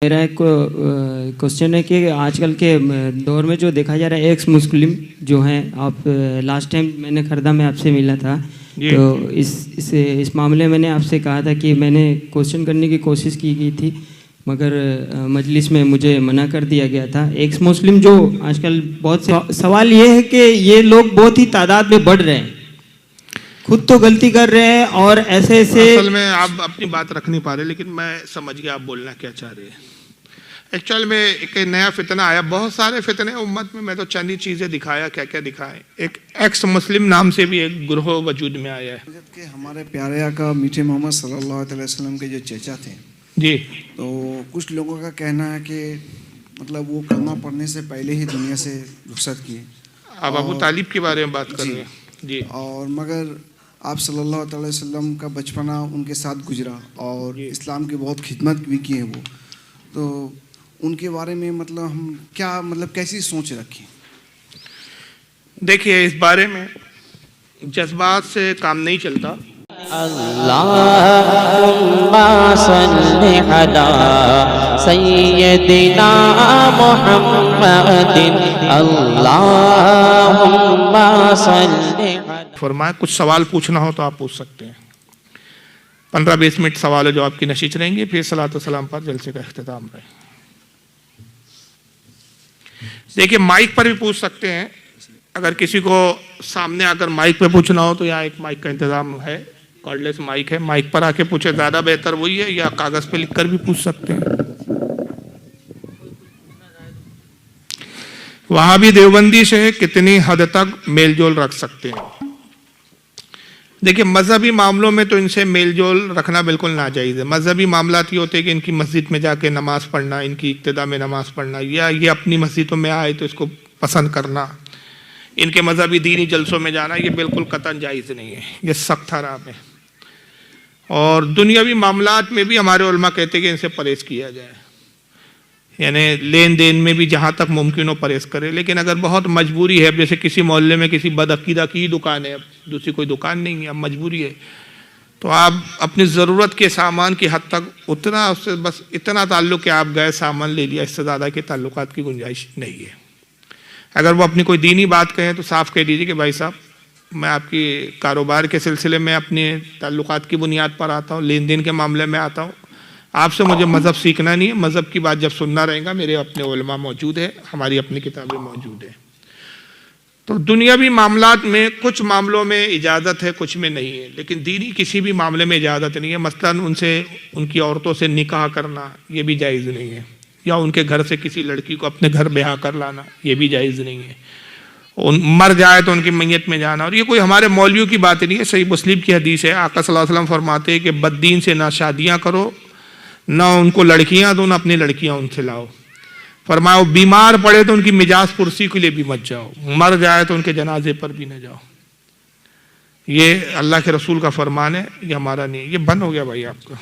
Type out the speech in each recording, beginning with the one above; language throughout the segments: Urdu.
میرا ایک کوشچن ہے کہ آج کل کے دور میں جو دیکھا جا رہا ہے ایکس مسلم جو ہیں، آپ لاسٹ ٹائم میں نے خردہ میں آپ سے ملا تھا تو اس معاملے میں نے آپ سے کہا تھا کہ میں نے کوشچن کرنے کی کوشش کی تھی، مگر مجلس میں مجھے منع کر دیا گیا تھا۔ ایکس مسلم جو آج کل بہت سے سوال یہ ہے کہ یہ لوگ بہت ہی تعداد میں بڑھ رہے ہیں، خود تو غلطی کر رہے ہیں اور ایسے اصل میں آپ اپنی بات رکھ نہیں پا رہے، لیکن میں سمجھ گیا آپ بولنا کیا چاہ رہے ہیں۔ ایکچوئل میں ایک نیا فتنہ آیا، بہت سارے فتنے امت میں تو چند ہی چیزیں دکھایا، کیا کیا دکھائے۔ ایک ایکس مسلم نام سے بھی ایک گروہ وجود میں آیا ہے۔ کہ ہمارے پیارے آقا میٹھے محمد صلی اللہ علیہ وسلم کے جو چچا تھے جی، تو کچھ لوگوں کا کہنا ہے کہ مطلب وہ کلمہ پڑھنے سے پہلے ہی دنیا سے رخصت کیے۔ آپ ابو طالب کے بارے میں بات کر رہے ہیں؟ جی، اور مگر آپ صلی اللہ علیہ وسلم کا بچپنا ان کے ساتھ گزرا اور اسلام کی بہت خدمت بھی کی ہے وہ، تو ان کے بارے میں مطلب ہم کیا کیسی سوچ رکھیں؟ دیکھیے، اس بارے میں جذبات سے کام نہیں چلتا۔ اللہم صلی علی سیدنا محمد، اللہم صلی علی۔ فرمایا کچھ سوال پوچھنا ہو تو آپ پوچھ سکتے ہیں، 15-20 منٹ سوال و جواب کی نشست رہیں گے، پھر صلاۃ و سلام پر جلسے کا اختتام رہے۔ دیکھیے، مائک پر بھی پوچھ سکتے ہیں، اگر کسی کو سامنے آ کر مائک پہ پوچھنا ہو تو یہاں ایک مائک کا انتظام ہے، کارڈلیس مائک ہے، مائک پر آ کے پوچھے زیادہ بہتر وہی ہے، یا کاغذ پہ لکھ کر بھی پوچھ سکتے ہیں۔ وہاں بھی دیوبندی سے کتنی حد تک میل جول رکھ سکتے ہیں؟ دیکھیں، مذہبی معاملوں میں تو ان سے میل جول رکھنا بالکل ناجائز ہے۔ مذہبی معاملات یہ ہوتے ہیں کہ ان کی مسجد میں جا کے نماز پڑھنا، ان کی ابتدا میں نماز پڑھنا، یا یہ اپنی مسجدوں میں آئے تو اس کو پسند کرنا، ان کے مذہبی دینی جلسوں میں جانا، یہ بالکل قطعاً جائز نہیں ہے، یہ سخت حرام ہے۔ اور دنیاوی معاملات میں بھی ہمارے علماء کہتے ہیں کہ ان سے پرہیز کیا جائے، یعنی لین دین میں بھی جہاں تک ممکن ہو پرہیز کرے۔ لیکن اگر بہت مجبوری ہے، جیسے کسی محلے میں کسی بدعقیدہ کی دکان ہے، دوسری کوئی دکان نہیں ہے، اب مجبوری ہے، تو آپ اپنی ضرورت کے سامان کی حد تک اتنا، اس سے بس اتنا تعلق کہ آپ گئے سامان لے لیا، اس سے زیادہ کے تعلقات کی گنجائش نہیں ہے۔ اگر وہ اپنی کوئی دینی بات کہیں تو صاف کہہ دیجیے کہ بھائی صاحب، میں آپ کی کاروبار کے سلسلے میں اپنے تعلقات کی بنیاد پر آتا ہوں، لین دین کے معاملے میں آتا ہوں، آپ سے مجھے مذہب سیکھنا نہیں ہے، مذہب کی بات جب سننا رہے گا، میرے اپنے علماء موجود ہیں، ہماری اپنی کتابیں موجود ہیں۔ تو دنیاوی معاملات میں کچھ معاملوں میں اجازت ہے، کچھ میں نہیں ہے، لیکن دینی کسی بھی معاملے میں اجازت نہیں ہے۔ مثلاً ان کی عورتوں سے نکاح کرنا، یہ بھی جائز نہیں ہے، یا ان کے گھر سے کسی لڑکی کو اپنے گھر بیاہ کر لانا، یہ بھی جائز نہیں ہے۔ مر جائے تو ان کی میت میں جانا، اور یہ کوئی ہمارے مولویوں کی بات نہیں ہے، صحیح مسلم کی حدیث ہے، آقا صلی اللہ علیہ وسلم فرماتے ہیں کہ بددین سے نہ شادیاں کرو، نہ ان کو لڑکیاں دو، نہ اپنی لڑکیاں ان سے لاؤ۔ فرمایا بیمار پڑے تو ان کی مجاز پرسی کے لیے بھی مت جاؤ، مر جائے تو ان کے جنازے پر بھی نہ جاؤ۔ یہ اللہ کے رسول کا فرمان ہے، یہ ہمارا نہیں ہے۔ یہ بند ہو گیا بھائی آپ کا۔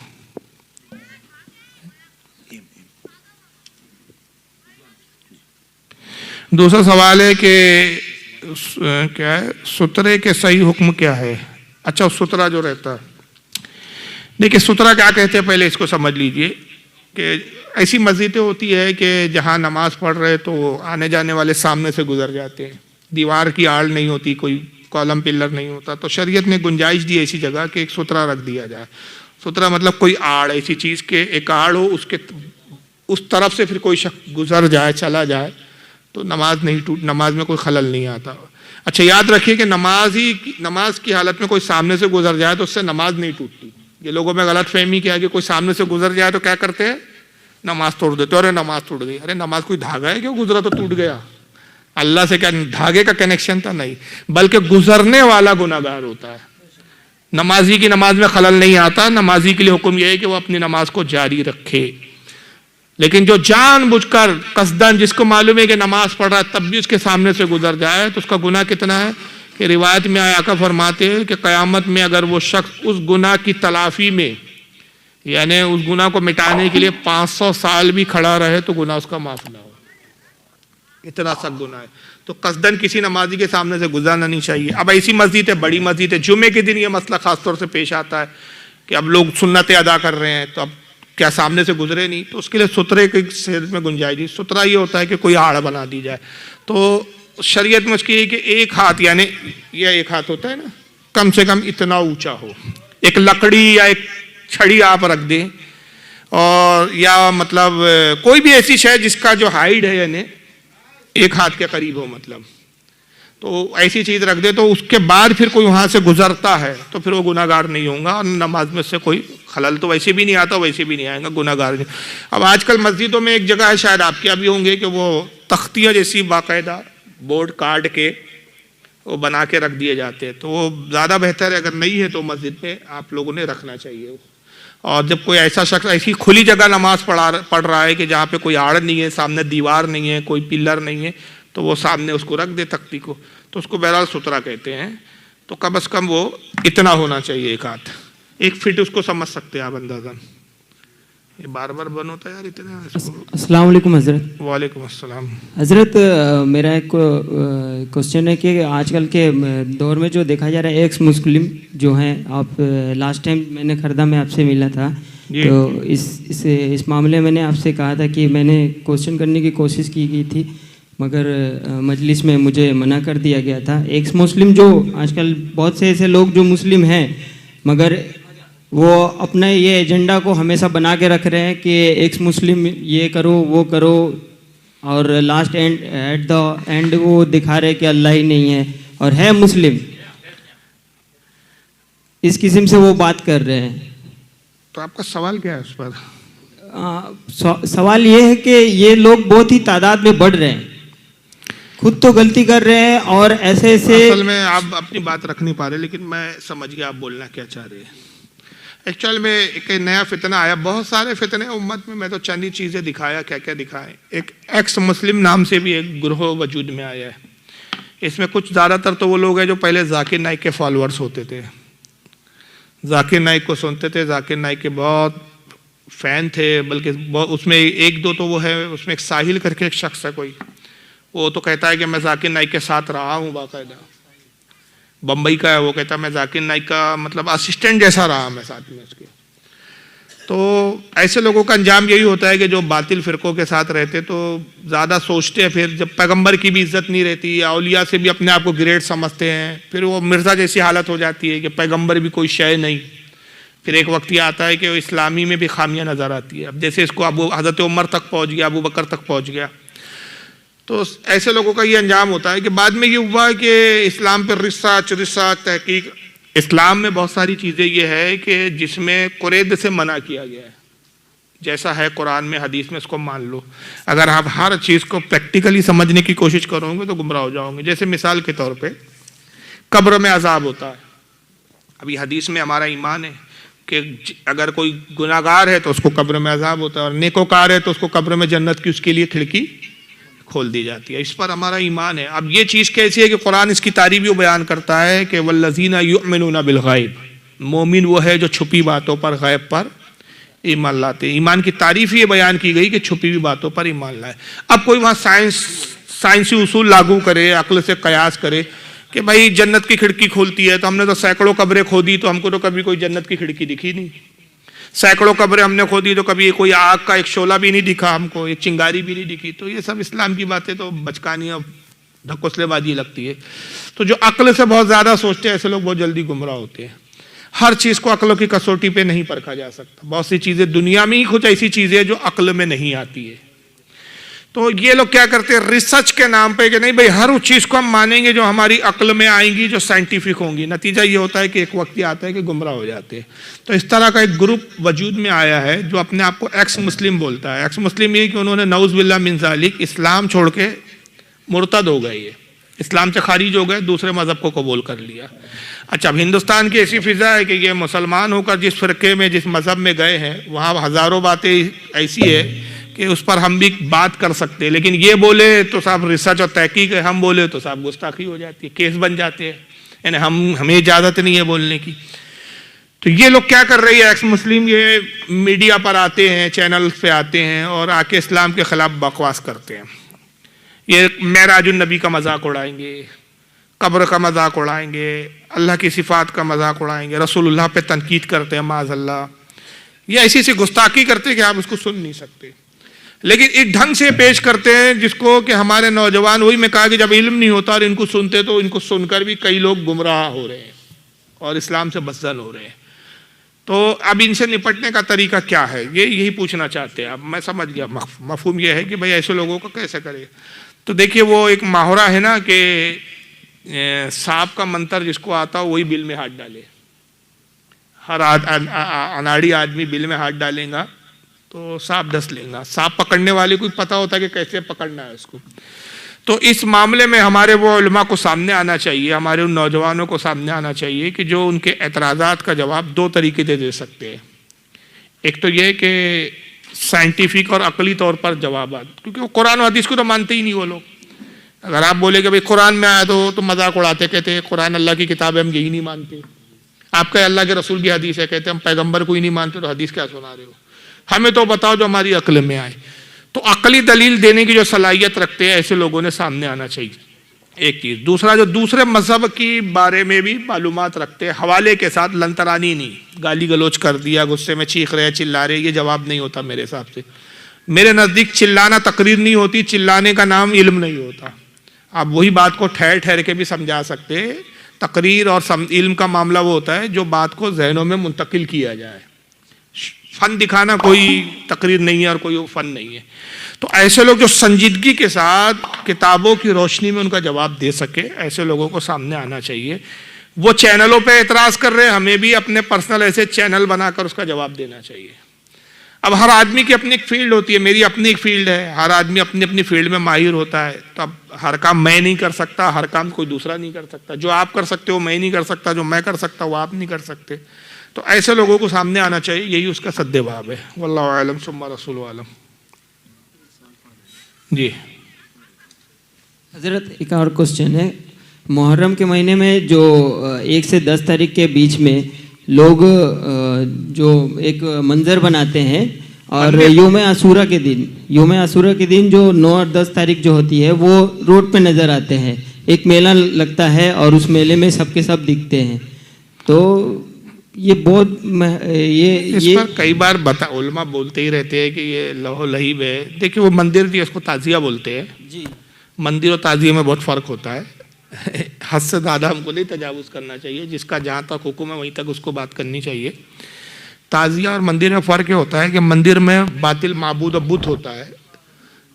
دوسرا سوال ہے کہ کیا ہے سترے کے صحیح حکم کیا ہے؟ اچھا، سترہ جو رہتا ہے، دیکھیں سترہ کیا کہتے ہیں، پہلے اس کو سمجھ لیجئے کہ ایسی مسجدیں ہوتی ہے کہ جہاں نماز پڑھ رہے تو آنے جانے والے سامنے سے گزر جاتے ہیں، دیوار کی آڑ نہیں ہوتی، کوئی کالم پلر نہیں ہوتا، تو شریعت نے گنجائش دی ایسی جگہ کہ ایک سترہ رکھ دیا جائے۔ سترہ مطلب کوئی آڑ، ایسی چیز کہ ایک آڑ ہو، اس طرف سے پھر کوئی شخص گزر جائے، چلا جائے تو نماز نہیں نماز میں کوئی خلل نہیں آتا۔ اچھا، یاد رکھیے کہ نماز کی حالت میں کوئی سامنے سے گزر جائے تو اس سے نماز نہیں ٹوٹتی۔ یہ لوگوں میں غلط فہمی کیا کہ کوئی سامنے سے گزر جائے تو کیا کرتے ہیں، نماز توڑ دیتے، ارے نماز ٹوٹ گئی۔ ارے نماز کوئی دھاگا ہے، کیوں گزرا تو ٹوٹ گیا؟ اللہ سے کیا دھاگے کا کنیکشن تھا؟ نہیں، بلکہ گزرنے والا گناہگار ہوتا ہے۔ نمازی کی نماز میں خلل نہیں آتا، نمازی کے لیے حکم یہ ہے کہ وہ اپنی نماز کو جاری رکھے۔ لیکن جو جان بوجھ کر قصداً، جس کو معلوم ہے کہ نماز پڑھ رہا ہے تب بھی اس کے سامنے سے گزر جائے تو اس کا گناہ کتنا ہے کہ روایت میں آقا فرماتے ہیں کہ قیامت میں اگر وہ شخص اس گناہ کی تلافی میں، یعنی اس گناہ کو مٹانے کے لیے 500 سال بھی کھڑا رہے تو گناہ اس کا معاف نہ ہو، اتنا سخت گناہ ہے۔ تو قصداً کسی نمازی کے سامنے سے گزرنا نہیں چاہیے۔ اب ایسی مسجد ہے، بڑی مسجد ہے، جمعے کے دن یہ مسئلہ خاص طور سے پیش آتا ہے کہ اب لوگ سنتیں ادا کر رہے ہیں، تو اب کیا سامنے سے گزرے نہیں، تو اس کے لیے سترے کی صورت میں گنجائش دی۔ سترا یہ ہوتا ہے کہ کوئی آڑ بنا دی جائے، تو شریعت میں اس کی ہے کہ ایک ہاتھ، یعنی یہ ایک ہاتھ ہوتا ہے نا، کم سے کم اتنا اونچا ہو، ایک لکڑی یا ایک چھڑی آپ رکھ دیں، اور یا مطلب کوئی بھی ایسی شے جس کا جو ہائٹ ہے یعنی ایک ہاتھ کے قریب ہو، مطلب تو ایسی چیز رکھ دے، تو اس کے بعد پھر کوئی وہاں سے گزرتا ہے تو پھر وہ گناہ گار نہیں ہوں گا، اور نماز میں سے کوئی خلل تو ویسے بھی نہیں آتا، ویسے بھی نہیں آئے گا، گناہ گار نہیں۔ اب آج کل مسجدوں میں ایک جگہ ہے، شاید آپ کے بھی ہوں گے، کہ وہ تختیاں جیسی باقاعدہ بورڈ کاٹ کے وہ بنا کے رکھ دیے جاتے ہیں، تو وہ زیادہ بہتر ہے، اگر نہیں ہے تو مسجد میں آپ لوگوں نے رکھنا چاہیے۔ اور جب کوئی ایسا شخص ایسی کھلی جگہ نماز پڑھ رہا ہے کہ جہاں پہ کوئی آڑ نہیں ہے، سامنے دیوار نہیں ہے، کوئی پلر نہیں ہے، تو وہ سامنے اس کو رکھ دے تختی کو، تو اس کو بہرحال سترا کہتے ہیں۔ تو کم از کم وہ اتنا ہونا چاہیے، ایک ہاتھ، 1 فٹ اس کو سمجھ سکتے ہیں آپ اندازاً۔ یہ بار بار بن ہوتا ہے یار اتنا۔ السلام علیکم حضرت۔ وعلیکم السلام۔ حضرت میرا ایک کوشچن ہے کہ آج کل کے دور میں جو دیکھا جا رہا ہے ایکس مسلم جو ہیں، آپ لاسٹ ٹائم میں نے خردہ میں آپ سے ملا تھا، تو اس معاملے میں نے آپ سے کہا تھا کہ میں نے کوشچن کرنے کی کوشش کی گئی تھی، مگر مجلس میں مجھے منع کر دیا گیا تھا۔ ایکس مسلم جو آج کل بہت سے ایسے لوگ جو مسلم ہیں مگر وہ اپنا یہ ایجنڈا کو ہمیشہ بنا کے رکھ رہے ہیں کہ ایکس مسلم یہ کرو وہ کرو، اور لاسٹ ایٹ دا اینڈ وہ دکھا رہے کہ اللہ ہی نہیں ہے اور ہے مسلم، اس قسم سے وہ بات کر رہے ہیں۔ تو آپ کا سوال کیا ہے اس پر؟ سوال یہ ہے کہ یہ لوگ بہت ہی تعداد میں بڑھ رہے ہیں، خود تو غلطی کر رہے ہیں اور ایسے ایسے۔ اصل میں آپ اپنی بات رکھ نہیں پا رہے، لیکن میں سمجھ گیا آپ بولنا کیا چاہ رہے ہیں۔ ایکچوئل میں ایک نیا فتنہ آیا، بہت سارے فتنے امت میں تو چند ہی چیزیں دکھایا، کیا کیا دکھائیں۔ ایک ایکس مسلم نام سے بھی ایک گروہ وجود میں آیا ہے، اس میں کچھ زیادہ تر تو وہ لوگ ہیں جو پہلے ذاکر نائک کے فالوورز ہوتے تھے، ذاکر نائک کو سنتے تھے، ذاکر نائک کے بہت فین تھے، بلکہ اس میں ایک دو تو وہ ہے، اس میں ایک ساحل کر کے ایک شخص ہے کوئی، وہ تو کہتا ہے کہ میں ذاکر نائک کے ساتھ رہا ہوں، باقاعدہ بمبئی کا ہے، وہ کہتا ہے میں ذاکر نائک کا مطلب اسسٹنٹ جیسا رہا میں ساتھ میں اس کے۔ تو ایسے لوگوں کا انجام یہی ہوتا ہے کہ جو باطل فرقوں کے ساتھ رہتے تو زیادہ سوچتے ہیں، پھر جب پیغمبر کی بھی عزت نہیں رہتی، اولیاء سے بھی اپنے آپ کو گریٹ سمجھتے ہیں، پھر وہ مرزا جیسی حالت ہو جاتی ہے کہ پیغمبر بھی کوئی شے نہیں۔ پھر ایک وقت یہ آتا ہے کہ اسلامی میں بھی خامیاں نظر آتی ہے، اب جیسے اس کو حضرت عمر تک پہنچ گیا، ابو بکر تک پہنچ گیا، تو ایسے لوگوں کا یہ انجام ہوتا ہے کہ بعد میں یہ ہوا کہ اسلام پہ ریسرچ تحقیق، اسلام میں بہت ساری چیزیں یہ ہے کہ جس میں قرید سے منع کیا گیا ہے، جیسا ہے قرآن میں حدیث میں اس کو مان لو۔ اگر آپ ہر چیز کو پریکٹیکلی سمجھنے کی کوشش کرو گے تو گمراہ ہو جاؤ گے۔ جیسے مثال کے طور پہ قبر میں عذاب ہوتا ہے، ابھی حدیث میں ہمارا ایمان ہے کہ اگر کوئی گناہ گار ہے تو اس کو قبر میں عذاب ہوتا ہے، اور نیکوکار ہے تو اس کو قبر میں جنت کی اس کے لیے کھڑکی کھول دی جاتی ہے، اس پر ہمارا ایمان ہے۔ اب یہ چیز کیسی ہے کہ قرآن اس کی تعریف بھی بیان کرتا ہے کہ والذین یؤمنون بالغیب، مومن وہ ہے جو چھپی باتوں پر، غیب پر ایمان لاتے ہیں۔ ایمان کی تعریف یہ بیان کی گئی کہ چھپی ہوئی باتوں پر ایمان لائے۔ اب کوئی وہاں سائنسی اصول لاگو کرے، عقل سے قیاس کرے کہ بھائی جنت کی کھڑکی کھولتی ہے، تو ہم نے تو سینکڑوں قبریں کھودی تو ہم کو تو کبھی کوئی جنت کی کھڑکی دکھی نہیں، سینکڑوں قبریں ہم نے کھودی تو کبھی کوئی آگ کا ایک شعلہ بھی نہیں دکھا ہم کو، ایک چنگاری بھی نہیں دکھی۔ تو یہ سب اسلام کی باتیں تو بچکانی اور ڈھکوسلے بازی لگتی ہے۔ تو جو عقل سے بہت زیادہ سوچتے ہیں ایسے لوگ بہت جلدی گمراہ ہوتے ہیں۔ ہر چیز کو عقل کی کسوٹی پہ نہیں پرکھا جا سکتا، بہت سی چیزیں دنیا میں ہی کچھ ایسی چیزیں جو عقل میں نہیں آتی ہے۔ تو یہ لوگ کیا کرتے ہیں ریسرچ کے نام پہ کہ نہیں بھائی ہر اس چیز کو ہم مانیں گے جو ہماری عقل میں آئیں گی، جو سائنٹیفک ہوں گی۔ نتیجہ یہ ہوتا ہے کہ ایک وقت یہ آتا ہے کہ گمراہ ہو جاتے ہیں۔ تو اس طرح کا ایک گروپ وجود میں آیا ہے جو اپنے آپ کو ایکس مسلم بولتا ہے۔ ایکس مسلم یہ کہ انہوں نے نعوذ باللہ من ذالک اسلام چھوڑ کے مرتد ہو گئے، یہ اسلام سے خارج ہو گئے، دوسرے مذہب کو قبول کر لیا۔ اچھا، اب ہندوستان کی ایسی فضا ہے کہ یہ مسلمان ہو کر جس فرقے میں جس مذہب میں گئے ہیں وہاں ہزاروں باتیں ایسی ہے کہ اس پر ہم بھی بات کر سکتے ہیں، لیکن یہ بولے تو صاحب ریسرچ اور تحقیق ہے، ہم بولے تو صاحب گستاخی ہو جاتی ہے، کیس بن جاتے ہیں، یعنی ہمیں اجازت نہیں ہے بولنے کی۔ تو یہ لوگ کیا کر رہی ہے، ایکس مسلم یہ میڈیا پر آتے ہیں، چینل پہ آتے ہیں اور آ کے اسلام کے خلاف بکواس کرتے ہیں۔ یہ معراج النبی کا مذاق اڑائیں گے، قبر کا مذاق اڑائیں گے، اللہ کی صفات کا مذاق اڑائیں گے، رسول اللہ پہ تنقید کرتے ہیں معاذ اللہ، یہ ایسی سی گستاخی کرتے ہیں کہ آپ اس کو سن نہیں سکتے، لیکن اس ڈھنگ سے پیش کرتے ہیں جس کو کہ ہمارے نوجوان، وہی میں کہا کہ جب علم نہیں ہوتا اور ان کو سنتے تو ان کو سن کر بھی کئی لوگ گمراہ ہو رہے ہیں اور اسلام سے بدزن ہو رہے ہیں۔ تو اب ان سے نپٹنے کا طریقہ کیا ہے، یہی پوچھنا چاہتے ہیں۔ اب میں سمجھ گیا، مفہوم یہ ہے کہ بھئی ایسے لوگوں کو کیسے کرے۔ تو دیکھیے وہ ایک محاورہ ہے نا کہ سانپ کا منتر جس کو آتا ہو وہی بل میں ہاتھ ڈالے۔ ہر اناڑی آدمی بل میں ہاتھ ڈالے گا تو سانپ ڈس لے گا۔ سانپ پکڑنے والے کو پتہ ہوتا ہے کہ کیسے پکڑنا ہے اس کو۔ تو اس معاملے میں ہمارے وہ علماء کو سامنے آنا چاہیے، ہمارے ان نوجوانوں کو سامنے آنا چاہیے کہ جو ان کے اعتراضات کا جواب دو طریقے سے دے سکتے ہیں۔ ایک تو یہ کہ سائنٹیفک اور عقلی طور پر جوابات، کیونکہ وہ قرآن و حدیث کو تو مانتے ہی نہیں وہ لوگ۔ اگر آپ بولے کہ بھئی قرآن میں آیا تو مذاق اڑاتے، کہتے ہیں قرآن اللہ کی کتاب ہے، ہم یہی نہیں مانتے۔ آپ کا اللہ کے رسول کی حدیث ہے، کہتے ہیں ہم پیغمبر کو ہی نہیں مانتے، تو حدیث کیا سنا رہے ہو؟ ہمیں تو بتاؤ جو ہماری عقل میں آئے۔ تو عقلی دلیل دینے کی جو صلاحیت رکھتے ہیں ایسے لوگوں نے سامنے آنا چاہیے، ایک چیز۔ دوسرا، جو دوسرے مذہب کی بارے میں بھی معلومات رکھتے ہیں، حوالے کے ساتھ، لنترانی نہیں، گالی گلوچ کر دیا، غصے میں چیخ رہے چلا رہے، یہ جواب نہیں ہوتا میرے حساب سے۔ میرے نزدیک چلانا تقریر نہیں ہوتی، چلانے کا نام علم نہیں ہوتا۔ آپ وہی بات کو ٹھہر ٹھہر کے بھی سمجھا سکتے۔ تقریر اور علم کا معاملہ وہ ہوتا ہے جو بات کو ذہنوں میں منتقل کیا جائے۔ فن دکھانا کوئی تقریر نہیں ہے اور کوئی فن نہیں ہے۔ تو ایسے لوگ جو سنجیدگی کے ساتھ کتابوں کی روشنی میں ان کا جواب دے سکے، ایسے لوگوں کو سامنے آنا چاہیے۔ وہ چینلوں پہ اعتراض کر رہے ہیں، ہمیں بھی اپنے پرسنل ایسے چینل بنا کر اس کا جواب دینا چاہیے۔ اب ہر آدمی کی اپنی ایک فیلڈ ہوتی ہے، میری اپنی ایک فیلڈ ہے، ہر آدمی اپنی اپنی فیلڈ میں ماہر ہوتا ہے۔ تو اب ہر کام میں نہیں کر سکتا، ہر کام کوئی دوسرا نہیں کر سکتا۔ جو آپ کر سکتے ہو میں نہیں کر سکتا، جو میں کر سکتا وہ آپ نہیں کر سکتے۔ تو ایسے لوگوں کو سامنے آنا چاہیے، یہی اس کا سد باب ہے۔ واللہ اعلم ثم رسول عالم۔ جی حضرت ایک اور کوسچن ہے، محرم کے مہینے میں جو 1 سے 10 تاریخ کے بیچ میں لوگ جو ایک منظر بناتے ہیں، اور یوم عاشورہ کے دن جو 9 اور 10 تاریخ جو ہوتی ہے وہ روڈ پہ نظر آتے ہیں، ایک میلہ لگتا ہے اور اس میلے میں سب کے سب دکھتے ہیں۔ تو یہ بہت اس پر کئی بار علماء بولتے ہی رہتے ہیں کہ یہ لہو لہیب ہے۔ دیکھیں وہ مندر بھی اس کو تعزیہ بولتے ہیں۔ جی، مندر اور تعزیہ میں بہت فرق ہوتا ہے۔ حد سے زیادہ ہم کو نہیں تجاوز کرنا چاہیے، جس کا جہاں تک حکم ہے وہیں تک اس کو بات کرنی چاہیے۔ تعزیہ اور مندر میں فرق یہ ہوتا ہے کہ مندر میں باطل معبود و بت ہوتا ہے،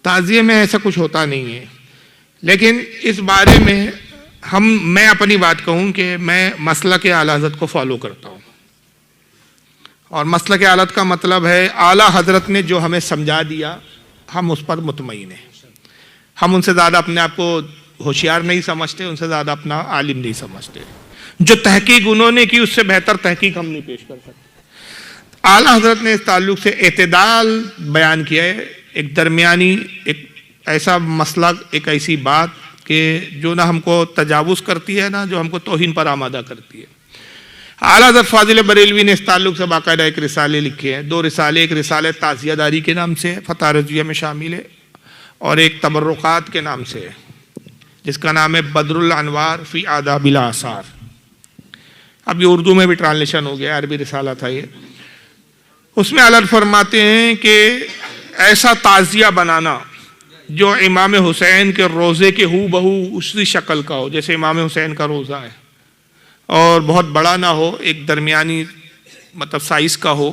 تعزیہ میں ایسا کچھ ہوتا نہیں ہے۔ لیکن اس بارے میں میں اپنی بات کہوں کہ میں مسلک اعلیٰ حضرت کو فالو کرتا ہوں، اور مسلک اعلیٰ کا مطلب ہے اعلیٰ حضرت نے جو ہمیں سمجھا دیا ہم اس پر مطمئن ہیں۔ ہم ان سے زیادہ اپنے آپ کو ہوشیار نہیں سمجھتے، ان سے زیادہ اپنا عالم نہیں سمجھتے۔ جو تحقیق انہوں نے کی اس سے بہتر تحقیق ہم نہیں پیش کر سکتے۔ اعلیٰ حضرت نے اس تعلق سے اعتدال بیان کیا ہے، ایک درمیانی، ایک ایسا مسلک، ایک ایسی بات کہ جو نہ ہم کو تجاوز کرتی ہے نہ جو ہم کو توہین پر آمادہ کرتی ہے۔ اعلیٰ حضرت فاضل بریلوی نے اس تعلق سے باقاعدہ ایک رسالے لکھے ہیں، 2 رسالے، ایک رسالہ تعزیہ داری کے نام سے فتح رضویہ میں شامل ہے، اور ایک تبرکات کے نام سے ہے جس کا نام ہے بدر الانوار فی آداب الاثار۔ اب یہ اردو میں بھی ٹرانسلیشن ہو گیا، عربی رسالہ تھا یہ۔ اس میں اعلیٰ فرماتے ہیں کہ ایسا تعزیہ بنانا جو امام حسین کے روزے کے ہو بہو اسی شکل کا ہو، جیسے امام حسین کا روزہ ہے، اور بہت بڑا نہ ہو، ایک درمیانی مطلب سائز کا ہو،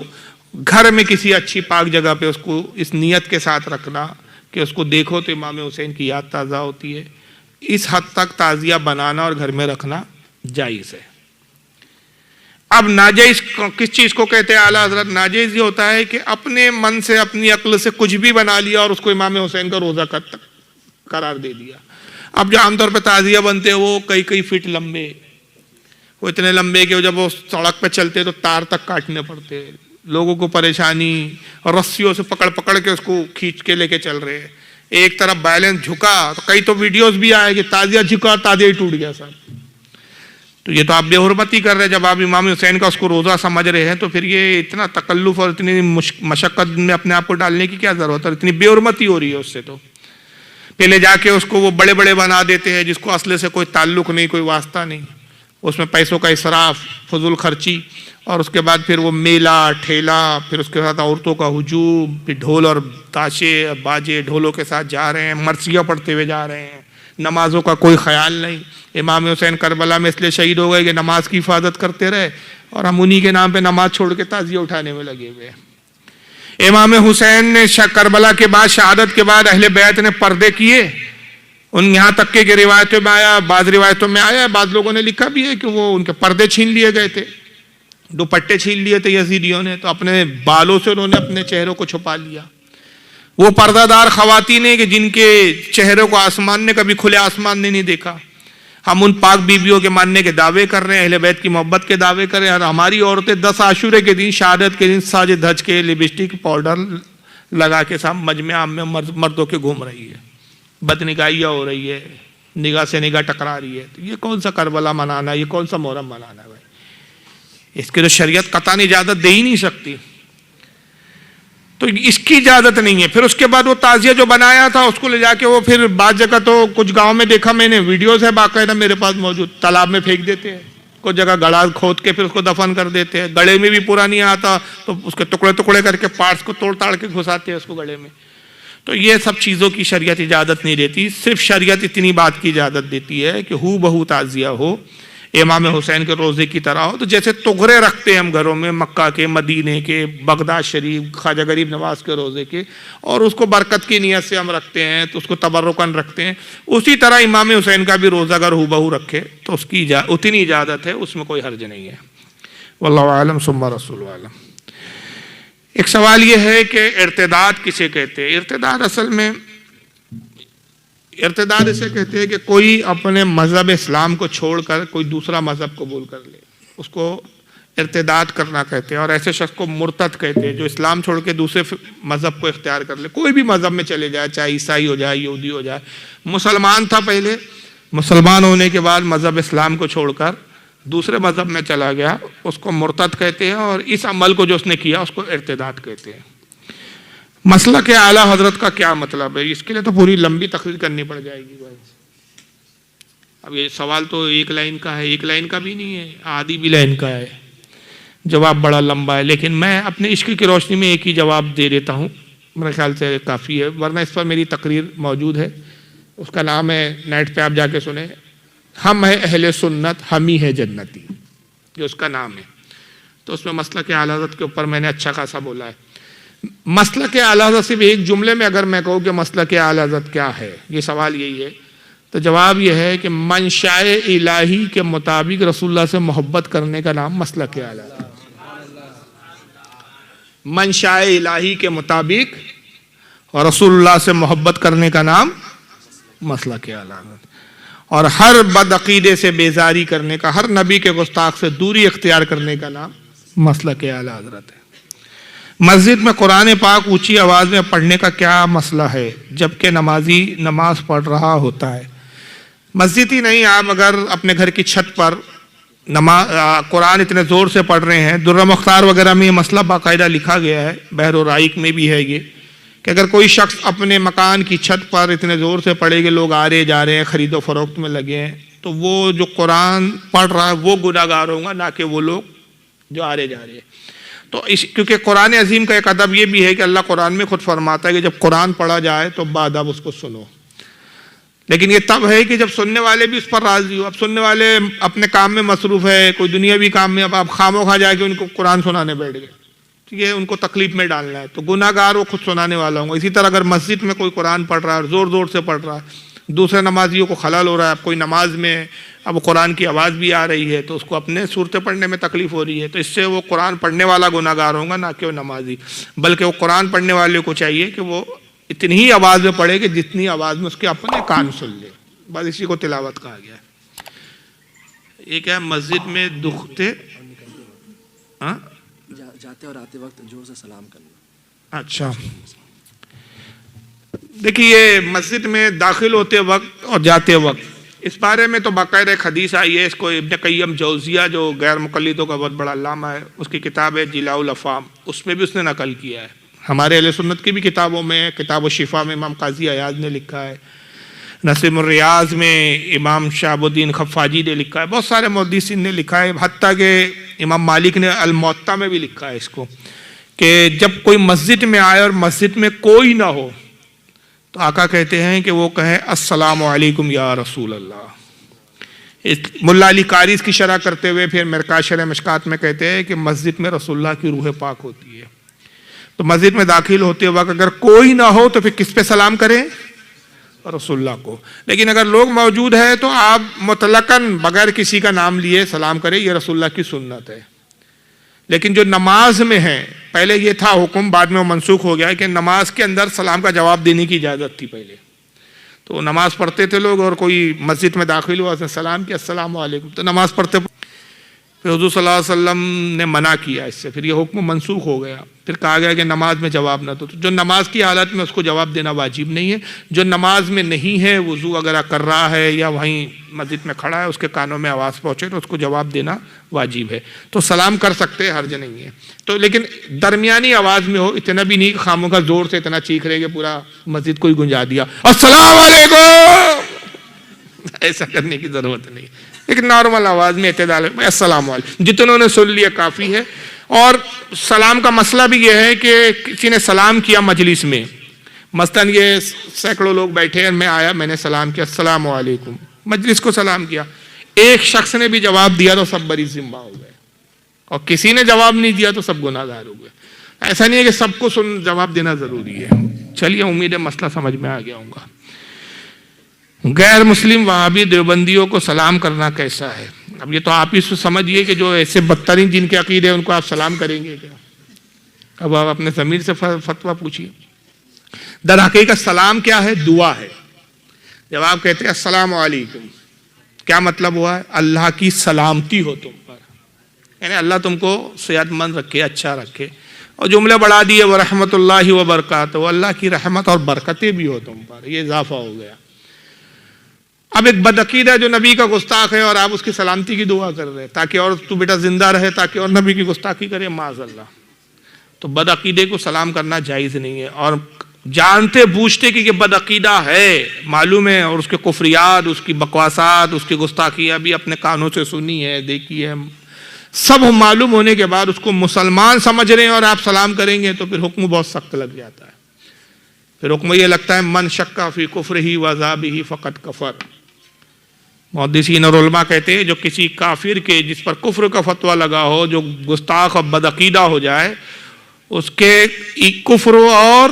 گھر میں کسی اچھی پاک جگہ پہ اس کو اس نیت کے ساتھ رکھنا کہ اس کو دیکھو تو امام حسین کی یاد تازہ ہوتی ہے، اس حد تک تعزیہ بنانا اور گھر میں رکھنا جائز ہے۔ اب ناجائز کس چیز کو کہتے ہیں اعلیٰ حضرت؟ ناجائز یہ ہوتا ہے کہ اپنے من سے، اپنی عقل سے کچھ بھی بنا لیا اور اس کو امام حسین کا روزہ قرار دے دیا۔ اب جو عام طور پہ تعزیہ بنتے ہیں وہ کئی فٹ لمبے، وہ اتنے لمبے کہ جب وہ سڑک پہ چلتے تو تار تک کاٹنے پڑتے، لوگوں کو پریشانی، اور رسیوں سے پکڑ کے اس کو کھینچ کے لے کے چل رہے ہیں، ایک طرف بیلنس جھکا، تو کئی تو ویڈیوز بھی آئے کہ تعزیہ جھکا تعزیہ ہی ٹوٹ گیا صاحب۔ تو یہ تو آپ بے حرمتی کر رہے ہیں۔ جب آپ امام حسین کا اس کو روزہ سمجھ رہے ہیں تو پھر یہ اتنا تکلف اور اتنی مشقت میں اپنے آپ کو ڈالنے کی کیا ضرورت ہے؟ اتنی بے حرمتی ہو رہی ہے اس سے۔ تو پہلے جا کے اس کو وہ بڑے بنا دیتے ہیں جس کو اصل سے کوئی تعلق نہیں، کوئی واسطہ نہیں، اس میں پیسوں کا اسراف، فضول خرچی، اور اس کے بعد پھر وہ میلہ ٹھیلا، پھر اس کے ساتھ عورتوں کا ہجوم، پھر ڈھول اور تاشے باجے ڈھولوں کے ساتھ جا رہے ہیں، مرثیہ پڑھتے ہوئے جا رہے ہیں، نمازوں کا کوئی خیال نہیں۔ امام حسین کربلا میں اس لیے شہید ہو گئے کہ نماز کی حفاظت کرتے رہے، اور ہم انہی کے نام پہ نماز چھوڑ کے تعزیہ اٹھانے میں لگے ہوئے ہیں۔ امام حسین نے کربلا کے بعد، شہادت کے بعد اہل بیت نے پردے کیے، ان یہاں تک کہ روایتوں میں آیا، بعض روایتوں میں آیا، بعض لوگوں نے لکھا بھی ہے کہ وہ ان کے پردے چھین لیے گئے تھے، دوپٹے چھین لیے تھے یزیدیوں نے، تو اپنے بالوں سے انہوں نے اپنے چہروں کو چھپا لیا۔ وہ پردہ دار خواتین ہیں کہ جن کے چہروں کو آسمان نے کبھی کھلے آسمان نے نہیں دیکھا۔ ہم ان پاک بیویوں کے ماننے کے دعوے کر رہے ہیں، اہل بیت کی محبت کے دعوے کر رہے ہیں، اور ہماری عورتیں 10 عاشورے کے دن، شہادت کے دن ساج دھج کے، لپسٹک پاؤڈر لگا کے ساتھ مجمع عام میں مردوں کے گھوم رہی ہے، بدنگاہیاں ہو رہی ہے، نگاہ سے نگاہ ٹکرا رہی ہے۔ تو یہ کون سا کربلا منانا ہے، یہ کون سا محرم منانا ہے بھائی؟ اس کی تو شریعت قطعاً اجازت دے ہی نہیں سکتی، تو اس کی اجازت نہیں ہے۔ پھر اس کے بعد وہ تعزیہ جو بنایا تھا اس کو لے جا کے وہ پھر بعض جگہ تو کچھ گاؤں میں دیکھا میں نے، ویڈیوز ہے باقاعدہ میرے پاس موجود، تالاب میں پھینک دیتے ہیں، کچھ جگہ گڑھا کھود کے پھر اس کو دفن کر دیتے ہیں، گڑھے میں بھی پورا نہیں آتا تو اس کے ٹکڑے ٹکڑے کر کے پارٹس کو توڑ تاڑ کے گھساتے ہیں اس کو گڑھے میں۔ تو یہ سب چیزوں کی شریعت اجازت نہیں دیتی، صرف شریعت اتنی بات کی اجازت دیتی ہے کہ ہو بہو تعزیہ ہو، امام حسین کے روزے کی طرح ہو۔ تو جیسے تغرے رکھتے ہیں ہم گھروں میں، مکہ کے، مدینے کے، بغداد شریف، خواجہ غریب نواز کے روزے کے، اور اس کو برکت کی نیت سے ہم رکھتے ہیں تو اس کو تبرکاً رکھتے ہیں، اسی طرح امام حسین کا بھی روزہ اگر ہو بہو رکھے تو اس کی اتنی اجازت ہے، اس میں کوئی حرج نہیں ہے۔ واللہ اعلم ثم رسول عالم۔ ایک سوال یہ ہے کہ ارتداد کسے کہتے ہیں؟ ارتداد اصل میں ارتداد اسے کہتے ہیں کہ کوئی اپنے مذہب اسلام کو چھوڑ کر کوئی دوسرا مذہب قبول کر لے، اس کو ارتداد کرنا کہتے ہیں، اور ایسے شخص کو مرتد کہتے ہیں جو اسلام چھوڑ کے دوسرے مذہب کو اختیار کر لے، کوئی بھی مذہب میں چلے جائے، چاہے عیسائی ہو جائے، یہودی ہو جائے، مسلمان تھا پہلے، مسلمان ہونے کے بعد مذہب اسلام کو چھوڑ کر دوسرے مذہب میں چلا گیا، اس کو مرتد کہتے ہیں، اور اس عمل کو جو اس نے کیا اس کو ارتداد کہتے ہیں۔ مسلک اعلیٰ حضرت کا کیا مطلب ہے؟ اس کے لیے تو پوری لمبی تقریر کرنی پڑ جائے گی بھائی۔ اب یہ سوال تو ایک لائن کا ہے، ایک لائن کا بھی نہیں ہے، آدھی بھی لائن کا ہے، جواب بڑا لمبا ہے، لیکن میں اپنے عشق کی روشنی میں ایک ہی جواب دے دیتا ہوں، میرے خیال سے کافی ہے، ورنہ اس پر میری تقریر موجود ہے، اس کا نام ہے، نیٹ پہ آپ جا کے سنیں، ہم ہے اہل سنت، ہم ہی ہے جنتی، یہ اس کا نام ہے۔ تو اس میں مسلک اعلیٰ حضرت کے اوپر میں نے اچھا خاصا بولا ہے۔ مسلک اعلیٰ حضرت صرف ایک جملے میں اگر میں کہوں کہ مسلک اعلیٰ حضرت کیا ہے، یہ سوال یہی ہے، تو جواب یہ ہے کہ منشاء الہی کے مطابق رسول اللہ سے محبت کرنے کا نام مسلک اعلیٰ حضرت۔ منشاء الہی کے مطابق اور رسول اللہ سے محبت کرنے کا نام مسلک اعلیٰ حضرت، اور ہر بدعقیدے سے بیزاری کرنے کا، ہر نبی کے گستاخ سے دوری اختیار کرنے کا نام مسلک اعلیٰ حضرت ہے۔ مسجد میں قرآن پاک اونچی آواز میں پڑھنے کا کیا مسئلہ ہے جبکہ نمازی نماز پڑھ رہا ہوتا ہے؟ مسجد ہی نہیں، آپ اگر اپنے گھر کی چھت پر قرآن اتنے زور سے پڑھ رہے ہیں، درہ مختار وغیرہ میں یہ مسئلہ باقاعدہ لکھا گیا ہے، بحر الرائق میں بھی ہے یہ، کہ اگر کوئی شخص اپنے مکان کی چھت پر اتنے زور سے پڑھے کہ لوگ آ رہے جا رہے ہیں، خرید و فروخت میں لگے ہیں، تو وہ جو قرآن پڑھ رہا ہے وہ گناہ گار ہوگا، نہ کہ وہ لوگ جو آ رہے جا رہے ہیں۔ تو کیونکہ قرآن عظیم کا ایک ادب یہ بھی ہے کہ اللہ قرآن میں خود فرماتا ہے کہ جب قرآن پڑھا جائے تو بادب اس کو سنو، لیکن یہ تب ہے کہ جب سننے والے بھی اس پر راضی ہو۔ اب سننے والے اپنے کام میں مصروف ہے، کوئی دنیاوی کام میں، اب آپ خاموخواہ جا کے ان کو قرآن سنانے بیٹھ گئے، یہ ان کو تکلیف میں ڈالنا ہے، تو گناہ گار وہ خود سنانے والا ہوں گا۔ اسی طرح اگر مسجد میں کوئی قرآن پڑھ رہا ہے اور زور زور سے پڑھ رہا ہے، دوسرے نمازیوں کو خلل ہو رہا ہے، اب کوئی نماز میں اب قرآن کی آواز بھی آ رہی ہے تو اس کو اپنے صورتیں پڑھنے میں تکلیف ہو رہی ہے، تو اس سے وہ قرآن پڑھنے والا گناہ گار ہوگا، نہ کہ وہ نمازی، بلکہ وہ قرآن پڑھنے والے کو چاہیے کہ وہ اتنی ہی آواز میں پڑھے کہ جتنی آواز میں اس کے اپنے کان سن لے، بس اسی کو تلاوت کہا گیا ہے۔ ایک ہے مسجد میں دکھتے جاتے اور آتے وقت زور سے سلام کرنا۔ اچھا، دیکھیے مسجد میں داخل ہوتے وقت اور جاتے وقت اس بارے میں تو باقاعدہ ایک حدیث آئی ہے، اس کو ابن قیم جوزیہ جو غیر مقلدوں کا بہت بڑا علامہ ہے، اس کی کتاب ہے جلاء الافہام، اس میں بھی اس نے نقل کیا ہے، ہمارے اہل سنت کی بھی کتابوں میں، کتاب الشفا میں امام قاضی عیاض نے لکھا ہے۔ نسیم الریاض میں امام شہاب الدین خفاجی نے لکھا ہے، بہت سارے محدثین نے لکھا ہے، حتیٰ کہ امام مالک نے الموطا میں بھی لکھا ہے اس کو، کہ جب کوئی مسجد میں آئے اور مسجد میں کوئی نہ ہو تو آقا کہتے ہیں کہ وہ کہے السلام علیکم یا رسول اللہ۔ ملا علی قاری اس کی شرح کرتے ہوئے پھر مرکات شرح مشکات میں کہتے ہیں کہ مسجد میں رسول اللہ کی روح پاک ہوتی ہے، تو مسجد میں داخل ہوتے وقت اگر کوئی نہ ہو تو پھر کس پہ سلام کریں؟ رسول اللہ کو۔ لیکن اگر لوگ موجود ہیں تو آپ مطلقاً بغیر کسی کا نام لیے سلام کریں، یہ رسول اللہ کی سنت ہے۔ لیکن جو نماز میں ہے، پہلے یہ تھا حکم، بعد میں وہ منسوخ ہو گیا کہ نماز کے اندر سلام کا جواب دینے کی اجازت تھی پہلے، تو نماز پڑھتے تھے لوگ اور کوئی مسجد میں داخل ہوا، اس نے سلام کیا السلام علیکم، تو نماز پڑھتے پھر حضور صلی اللہ علیہ وسلم نے منع کیا اس سے، پھر یہ حکم منسوخ ہو گیا، پھر کہا گیا کہ نماز میں جواب نہ دو۔ تو جو نماز کی حالت میں اس کو جواب دینا واجب نہیں ہے، جو نماز میں نہیں ہے، وضو وغیرہ کر رہا ہے یا وہیں مسجد میں کھڑا ہے، اس کے کانوں میں آواز پہنچے تو اس کو جواب دینا واجب ہے، تو سلام کر سکتے، حرج نہیں ہے۔ تو لیکن درمیانی آواز میں ہو، اتنا بھی نہیں کہ خاموں کا زور سے اتنا چیخ رہے کہ پورا مسجد کو ہی گنجا دیا السلام علیکم، ایسا کرنے کی ضرورت نہیں، ایک نارمل آواز میں اعتدال میں السلام علیکم، جتنوں نے سن لیا کافی ہے۔ اور سلام کا مسئلہ بھی یہ ہے کہ کسی نے سلام کیا مجلس میں، مثلاً یہ سینکڑوں لوگ بیٹھے ہیں، میں آیا، میں نے سلام کیا السلام علیکم، مجلس کو سلام کیا، ایک شخص نے بھی جواب دیا تو سب بری ذمہ ہو گئے، اور کسی نے جواب نہیں دیا تو سب گناہ گار ہو گئے۔ ایسا نہیں ہے کہ سب کو جواب دینا ضروری ہے۔ چلیے، امید ہے مسئلہ سمجھ میں آ گیا ہوں گا۔ غیر مسلم وہابی دیوبندیوں کو سلام کرنا کیسا ہے؟ اب یہ تو آپ ہی سمجھیے کہ جو ایسے بدترین جن کے عقیدے ہیں ان کو آپ سلام کریں گے کیا؟ اب آپ اپنے ضمیر سے فتویٰ پوچھیے۔ در حقیقت سلام کیا ہے؟ دعا ہے۔ جب آپ کہتے ہیں السلام علیکم، کیا مطلب ہوا ہے؟ اللہ کی سلامتی ہو تم پر، یعنی اللہ تم کو صحت مند رکھے، اچھا رکھے، اور جملے بڑھا دیے ورحمۃ اللہ وبرکاتہ، اللہ کی رحمت اور برکتیں بھی ہو تم پر، یہ اضافہ ہو گیا۔ اب ایک بدعقیدہ جو نبی کا گستاخ ہے اور آپ اس کی سلامتی کی دعا کر رہے ہیں تاکہ اور تو بیٹا زندہ رہے، تاکہ اور نبی کی گستاخی کرے، معاذ اللہ، تو بدعقیدے کو سلام کرنا جائز نہیں ہے۔ اور جانتے بوجھتے کہ یہ بدعقیدہ ہے، معلوم ہے، اور اس کے کفریات، اس کی بکواسات، اس کی گستاخیاں بھی اپنے کانوں سے سنی ہے، دیکھی ہے، سب معلوم ہونے کے بعد اس کو مسلمان سمجھ رہے ہیں اور آپ سلام کریں گے تو پھر حکم بہت سخت لگ جاتا ہے۔ پھر حکم یہ لگتا ہے من شک فی کفرہ وعذابہ فقد کفر۔ محدثین اور علماء کہتے ہیں جو کسی کافر کے جس پر کفر کا فتویٰ لگا ہو، جو گستاخ اور بدعقیدہ ہو جائے، اس کے کفر اور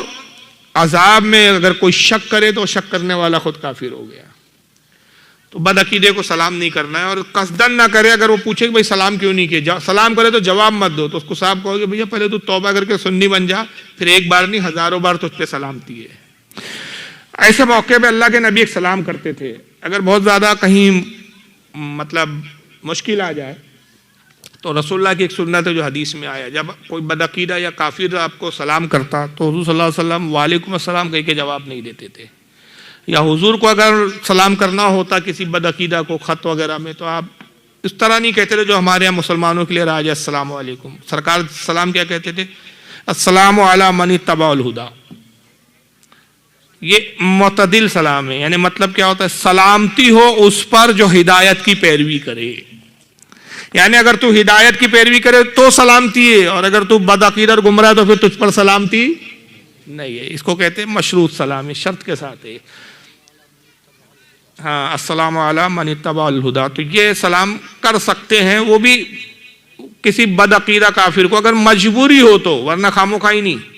عذاب میں اگر کوئی شک کرے تو شک کرنے والا خود کافر ہو گیا۔ تو بدعقیدے کو سلام نہیں کرنا ہے، اور قصدن نہ کرے۔ اگر وہ پوچھے کہ بھائی سلام کیوں نہیں کیا، سلام کرے تو جواب مت دو، تو اس کو صاحب کہو کہ بھیا پہلے تو توبہ کر کے سنی بن جا، پھر ایک بار نہیں ہزاروں بار تجھ پہ سلامتی ہے۔ ایسے موقع پہ اللہ کے نبی ایک سلام کرتے تھے، اگر بہت زیادہ کہیں مطلب مشکل آ جائے تو رسول اللہ کی ایک سنت ہے جو حدیث میں آیا، جب کوئی بدعقیدہ یا کافر آپ کو سلام کرتا تو حضور صلی اللہ علیہ وسلم وعلیکم السلام کہہ کے جواب نہیں دیتے تھے، یا حضور کو اگر سلام کرنا ہوتا کسی بدعقیدہ کو خط وغیرہ میں تو آپ اس طرح نہیں کہتے تھے جو ہمارے یہاں مسلمانوں کے لیے راج ہے السلام علیکم۔ سرکار سلام کیا کہتے تھے؟ السلام علی من اتبع الہدی۔ یہ معتدل سلام ہے، یعنی مطلب کیا ہوتا ہے؟ سلامتی ہو اس پر جو ہدایت کی پیروی کرے، یعنی اگر تو ہدایت کی پیروی کرے تو سلامتی ہے، اور اگر تو بدعقیدہ اور گمراہ تو پھر تجھ پر سلامتی نہیں ہے۔ اس کو کہتے ہیں مشروط سلام، شرط کے ساتھ ہے۔ ہاں، السلام علی من اتبع الہدی، تو یہ سلام کر سکتے ہیں وہ بھی کسی بدعقیدہ کافر کو اگر مجبوری ہو تو، ورنہ خاموخواہ نہیں۔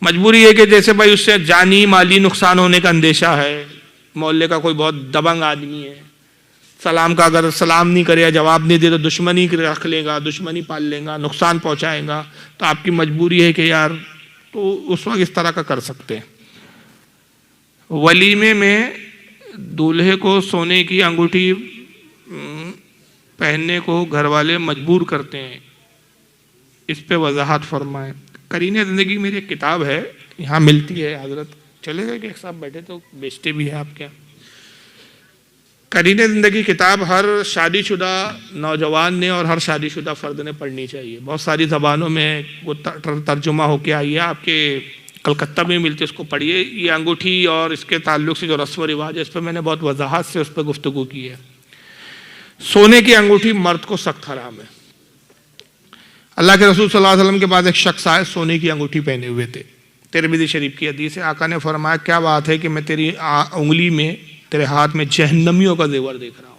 مجبوری ہے کہ جیسے بھائی اس سے جانی مالی نقصان ہونے کا اندیشہ ہے، محلے کا کوئی بہت دبنگ آدمی ہے، سلام کا اگر سلام نہیں کرے یا جواب نہیں دے تو دشمنی رکھ لے گا، دشمنی پال لے گا، نقصان پہنچائے گا، تو آپ کی مجبوری ہے کہ یار، تو اس وقت اس طرح کا کر سکتے ہیں۔ ولیمے میں دولہے کو سونے کی انگوٹھی پہننے کو گھر والے مجبور کرتے ہیں، اس پہ وضاحت فرمائیں۔ قرین زندگی میری ایک کتاب ہے، یہاں ملتی ہے، حضرت چلے گئے کہ ایک صاحب بیٹھے تو بیچتے بھی ہیں آپ کیا؟ قرین زندگی کتاب ہر شادی شدہ نوجوان نے اور ہر شادی شدہ فرد نے پڑھنی چاہیے، بہت ساری زبانوں میں وہ ترجمہ ہو کے آئی ہے، آپ کے کلکتہ میں ملتی ہے، اس کو پڑھیے. یہ انگوٹھی اور اس کے تعلق سے جو رسم و رواج ہے اس پہ میں نے بہت وضاحت سے اس پہ گفتگو کی ہے. سونے کی انگوٹھی مرد کو سخت حرام ہے. اللہ کے رسول صلی اللہ علیہ وسلم کے بعد ایک شخص آئے سونے کی انگوٹھی پہنے ہوئے تھے. ترمذی شریف کی حدیث ہے. آقا نے فرمایا کیا بات ہے کہ میں تیری انگلی میں تیرے ہاتھ میں جہنمیوں کا زیور دیکھ رہا ہوں.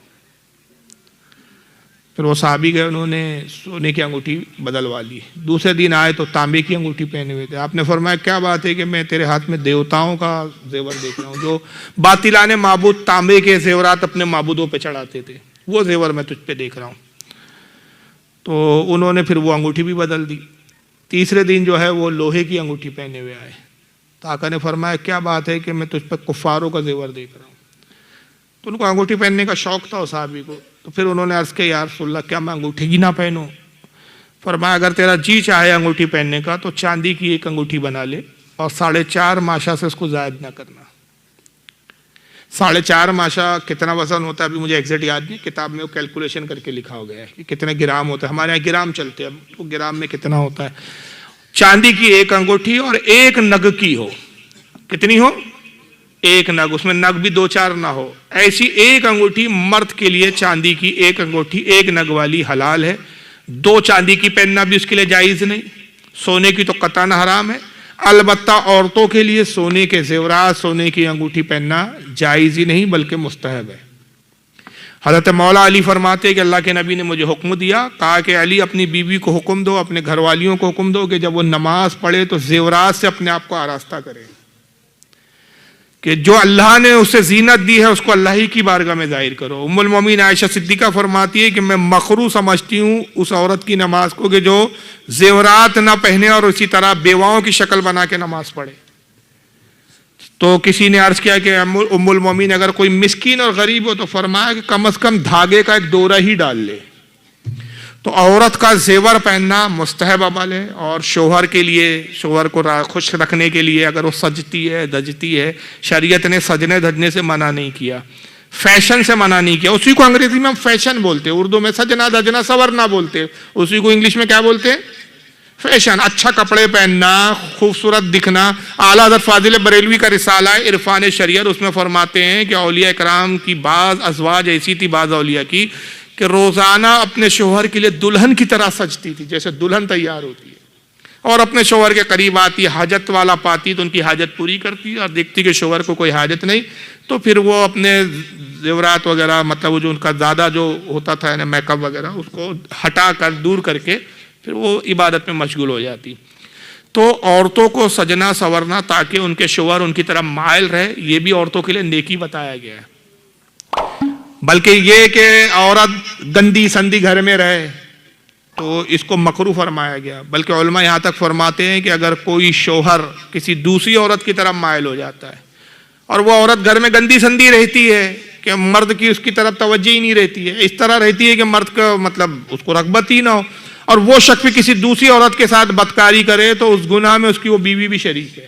پھر وہ صحابی گئے، انہوں نے سونے کی انگوٹھی بدلوا لی. دوسرے دن آئے تو تانبے کی انگوٹھی پہنے ہوئے تھے. آپ نے فرمایا کیا بات ہے کہ میں تیرے ہاتھ میں دیوتاؤں کا زیور دیکھ رہا ہوں. جو باطلان معبود تانبے کے زیورات اپنے معبودوں پہ چڑھاتے تھے وہ زیور میں تجھ پہ دیکھ رہا ہوں. تو انہوں نے پھر وہ انگوٹھی بھی بدل دی. تیسرے دن جو ہے وہ لوہے کی انگوٹھی پہنے ہوئے آئے. تو آقا نے فرمایا کیا بات ہے کہ میں تجھ پہ کفاروں کا زیور دیکھ رہا ہوں. تو ان کو انگوٹھی پہننے کا شوق تھا صحابی کو. تو پھر انہوں نے عرض کیا یا رسول اللہ کیا میں انگوٹھی ہی نہ پہنوں؟ فرمایا اگر تیرا جی چاہے انگوٹھی پہننے کا تو چاندی کی ایک انگوٹھی بنا لے اور 4.5 ماشا سے اس کو زائد نہ کرنا. 4.5 ماشا کتنا وزن ہوتا ہے ابھی مجھے ایگزیکٹ یاد نہیں، کتاب میں وہ کیلکولیشن کر کے لکھا ہو گیا ہے کہ کتنے گرام ہوتا ہے. ہمارے یہاں گرام چلتے ہیں، اب تو گرام میں کتنا ہوتا ہے. چاندی کی ایک انگوٹھی اور ایک نگ کی ہو. کتنی ہو؟ ایک نگ. اس میں نگ بھی 2-4 نہ ہو. ایسی ایک انگوٹھی مرد کے لیے چاندی کی ایک انگوٹھی ایک نگ والی حلال ہے. 2 چاندی کی پہننا بھی اس کے لیے جائز نہیں. سونے کی تو قطعاً حرام ہے. البتہ عورتوں کے لیے سونے کے زیورات سونے کی انگوٹھی پہننا جائز ہی نہیں بلکہ مستحب ہے. حضرت مولا علی فرماتے ہیں کہ اللہ کے نبی نے مجھے حکم دیا، کہا کہ علی اپنی بیوی کو حکم دو، اپنے گھر والیوں کو حکم دو کہ جب وہ نماز پڑھے تو زیورات سے اپنے آپ کو آراستہ کرے، کہ جو اللہ نے اسے زینت دی ہے اس کو اللہ ہی کی بارگاہ میں ظاہر کرو. ام المومنین عائشہ صدیقہ فرماتی ہے کہ میں مکروہ سمجھتی ہوں اس عورت کی نماز کو کہ جو زیورات نہ پہنے اور اسی طرح بیواؤں کی شکل بنا کے نماز پڑھے. تو کسی نے عرض کیا کہ ام المومنین اگر کوئی مسکین اور غریب ہو تو فرمایا کہ کم از کم دھاگے کا ایک ڈورا ہی ڈال لے. تو عورت کا زیور پہننا مستحب عمل ہے. اور شوہر کے لیے، شوہر کو خوش رکھنے کے لیے اگر وہ سجتی ہے دجتی ہے، شریعت نے سجنے دھجنے سے منع نہیں کیا، فیشن سے منع نہیں کیا. اسی کو انگریزی میں ہم فیشن بولتے ہیں، اردو میں سجنا دجنا سورنا بولتے، اسی کو انگلش میں کیا بولتے ہیں؟ فیشن. اچھا کپڑے پہننا، خوبصورت دکھنا. اعلیٰ حضرت فاضل بریلوی کا رسالہ ہے عرفان شریعت، اس میں فرماتے ہیں کہ اولیاء کرام کی بعض ازواج ایسی تھی، بعض اولیاء کی، کہ روزانہ اپنے شوہر کے لیے دلہن کی طرح سجتی تھی، جیسے دلہن تیار ہوتی ہے، اور اپنے شوہر کے قریب آتی، حاجت والا پاتی تو ان کی حاجت پوری کرتی، اور دیکھتی کہ شوہر کو کوئی حاجت نہیں تو پھر وہ اپنے زیورات وغیرہ، مطلب وہ جو ان کا زیادہ جو ہوتا تھا یعنی میک اپ وغیرہ، اس کو ہٹا کر دور کر کے پھر وہ عبادت میں مشغول ہو جاتی. تو عورتوں کو سجنا سورنا تاکہ ان کے شوہر ان کی طرف مائل رہے، یہ بھی عورتوں کے لیے نیکی بتایا گیا ہے. بلکہ یہ کہ عورت گندی سندی گھر میں رہے تو اس کو مکروہ فرمایا گیا. بلکہ علماء یہاں تک فرماتے ہیں کہ اگر کوئی شوہر کسی دوسری عورت کی طرف مائل ہو جاتا ہے اور وہ عورت گھر میں گندی سندی رہتی ہے کہ مرد کی اس کی طرف توجہ ہی نہیں رہتی ہے، اس طرح رہتی ہے کہ مرد کا مطلب اس کو رغبت ہی نہ ہو، اور وہ شخص بھی کسی دوسری عورت کے ساتھ بدکاری کرے تو اس گناہ میں اس کی وہ بیوی بھی شریک ہے.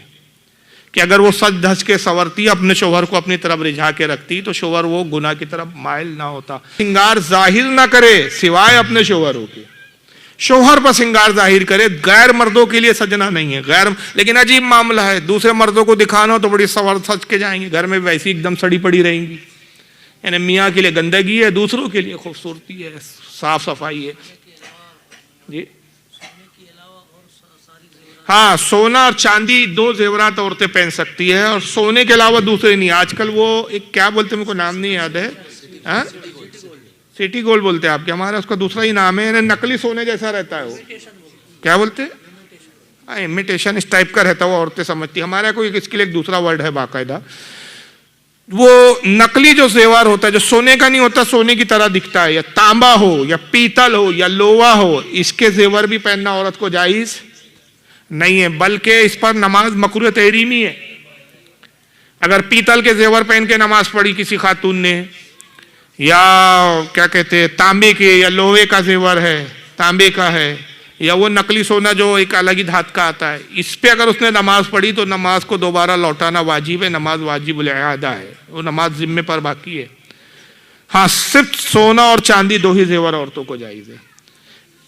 کہ اگر وہ سج دھج کے سورتی اپنے شوہر کو اپنی طرف رجھا کے رکھتی تو شوہر وہ گناہ کی طرف مائل نہ ہوتا. سنگار ظاہر نہ کرے سوائے اپنے شوہروں کے. شوہر پر سنگار ظاہر کرے، غیر مردوں کے لیے سجنا نہیں ہے. غیر لیکن عجیب معاملہ ہے، دوسرے مردوں کو دکھانا ہو تو بڑی سور سج کے جائیں گے، گھر میں ویسی ایک دم سڑی پڑی رہیں گی. یعنی میاں کے لیے گندگی ہے، دوسروں کے لیے خوبصورتی ہے، صاف صفائی ہے. جی ہاں، سونا اور چاندی 2 زیورات عورتیں پہن سکتی ہے، اور سونے کے علاوہ دوسرے نہیں. آج کل وہ ایک کیا بولتے ہیں، میرے کو نام نہیں یاد ہے، سٹی گولڈ بولتے ہیں آپ کے، ہمارا اس کا دوسرا ہی نام ہے، نقلی سونے جیسا رہتا ہے. وہ کیا بولتے ہیں؟ امیٹیشن اس ٹائپ کا رہتا ہے، وہ عورتیں سمجھتی. ہمارا کوئی اس کے لیے ایک دوسرا ورڈ ہے باقاعدہ. وہ نقلی جو زیور ہوتا ہے جو سونے کا نہیں ہوتا، سونے کی طرح دکھتا ہے، یا تانبا ہو یا پیتل ہو یا لوہا ہو، اس کے زیور بھی پہننا عورت کو جائز نہیں ہے. بلکہ اس پر نماز مکروہ تحریمی ہے. اگر پیتل کے زیور پہن کے نماز پڑھی کسی خاتون نے، یا کیا کہتے ہیں تانبے کے یا لوہے کا زیور ہے، تانبے کا ہے، یا وہ نقلی سونا جو ایک الگ ہی دھات کا آتا ہے، اس پہ اگر اس نے نماز پڑھی تو نماز کو دوبارہ لوٹانا واجب ہے. نماز واجب الاعادہ ہے، وہ نماز ذمے پر باقی ہے. ہاں، صرف سونا اور چاندی 2 ہی زیور عورتوں کو جائز ہے.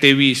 23,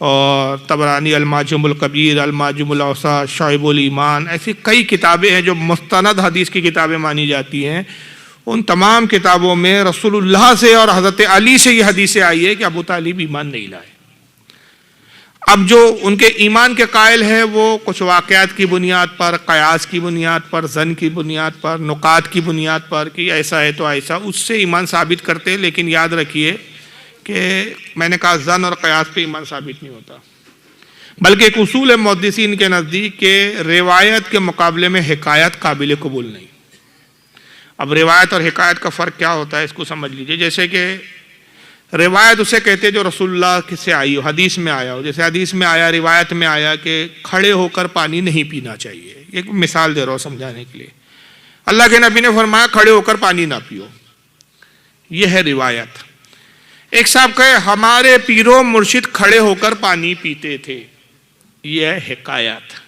اور طبرانی المعجم الکبیر، المعجم الاوسط، شعب الایمان، ایسی کئی کتابیں ہیں جو مستند حدیث کی کتابیں مانی جاتی ہیں. ان تمام کتابوں میں رسول اللہ سے اور حضرت علی سے یہ حدیثیں آئی ہے کہ ابو طالب ایمان نہیں لائے. اب جو ان کے ایمان کے قائل ہیں وہ کچھ واقعات کی بنیاد پر، قیاس کی بنیاد پر، ظن کی بنیاد پر، نکات کی بنیاد پر کہ ایسا ہے تو ایسا، اس سے ایمان ثابت کرتے ہیں. لیکن یاد رکھیے کہ میں نے کہا ظن اور قیاس پہ ایمان ثابت نہیں ہوتا، بلکہ ایک اصول ہے محدثین کے نزدیک کہ روایت کے مقابلے میں حکایت قابل قبول نہیں. اب روایت اور حکایت کا فرق کیا ہوتا ہے اس کو سمجھ لیجئے. جیسے کہ روایت اسے کہتے ہیں جو رسول اللہ سے آئی ہو، حدیث میں آیا ہو. جیسے حدیث میں آیا، روایت میں آیا کہ کھڑے ہو کر پانی نہیں پینا چاہیے. ایک مثال دے رہا ہوں سمجھانے کے لیے. اللہ کے نبی نے فرمایا کھڑے ہو کر پانی نہ پیو، یہ ہے روایت. ایک صاحب کہے ہمارے پیرو مرشد کھڑے ہو کر پانی پیتے تھے، یہ ہے حکایت.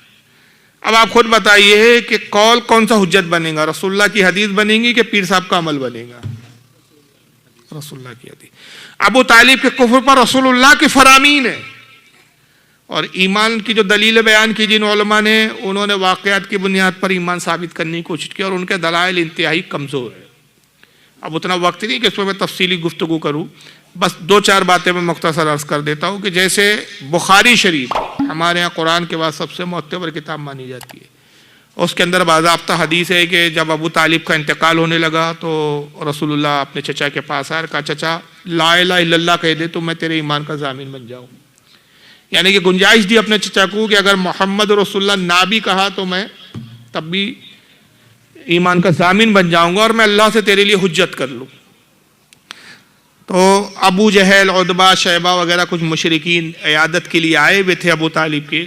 اب آپ خود بتائیے کہ قول کون سا حجت بنے گا، رسول اللہ کی حدیث بنے گی کہ پیر صاحب کا عمل بنے گا؟ رسول اللہ کی حدیث. ابو طالب کے کفر پر رسول اللہ کی فرامین ہے. اور ایمان کی جو دلیل بیان کی جن علماء نے، انہوں نے واقعات کی بنیاد پر ایمان ثابت کرنے کی کوشش کی اور ان کے دلائل انتہائی کمزور ہیں. اب اتنا وقت نہیں کہ اس پر میں تفصیلی گفتگو کروں، بس دو چار باتیں میں مختصر عرض کر دیتا ہوں کہ جیسے بخاری شریف ہمارے ہاں قرآن کے بعد سب سے معتبر کتاب مانی جاتی ہے. اس کے اندر باضابطہ حدیث ہے کہ جب ابو طالب کا انتقال ہونے لگا تو رسول اللہ اپنے چچا کے پاس آئے، کہا چچا لا الہ الا اللہ کہہ دے تو میں تیرے ایمان کا ضامن بن جاؤں. یعنی کہ گنجائش دی اپنے چچا کو کہ اگر محمد رسول اللہ نہ بھی کہا تو میں تب بھی ایمان کا ضامن بن جاؤں گا اور میں اللہ سے تیرے لیے حجت کر لوں. تو ابو جہل، عتبہ، شیبہ وغیرہ کچھ مشرکین عیادت کے لیے آئے ہوئے تھے ابو طالب کے.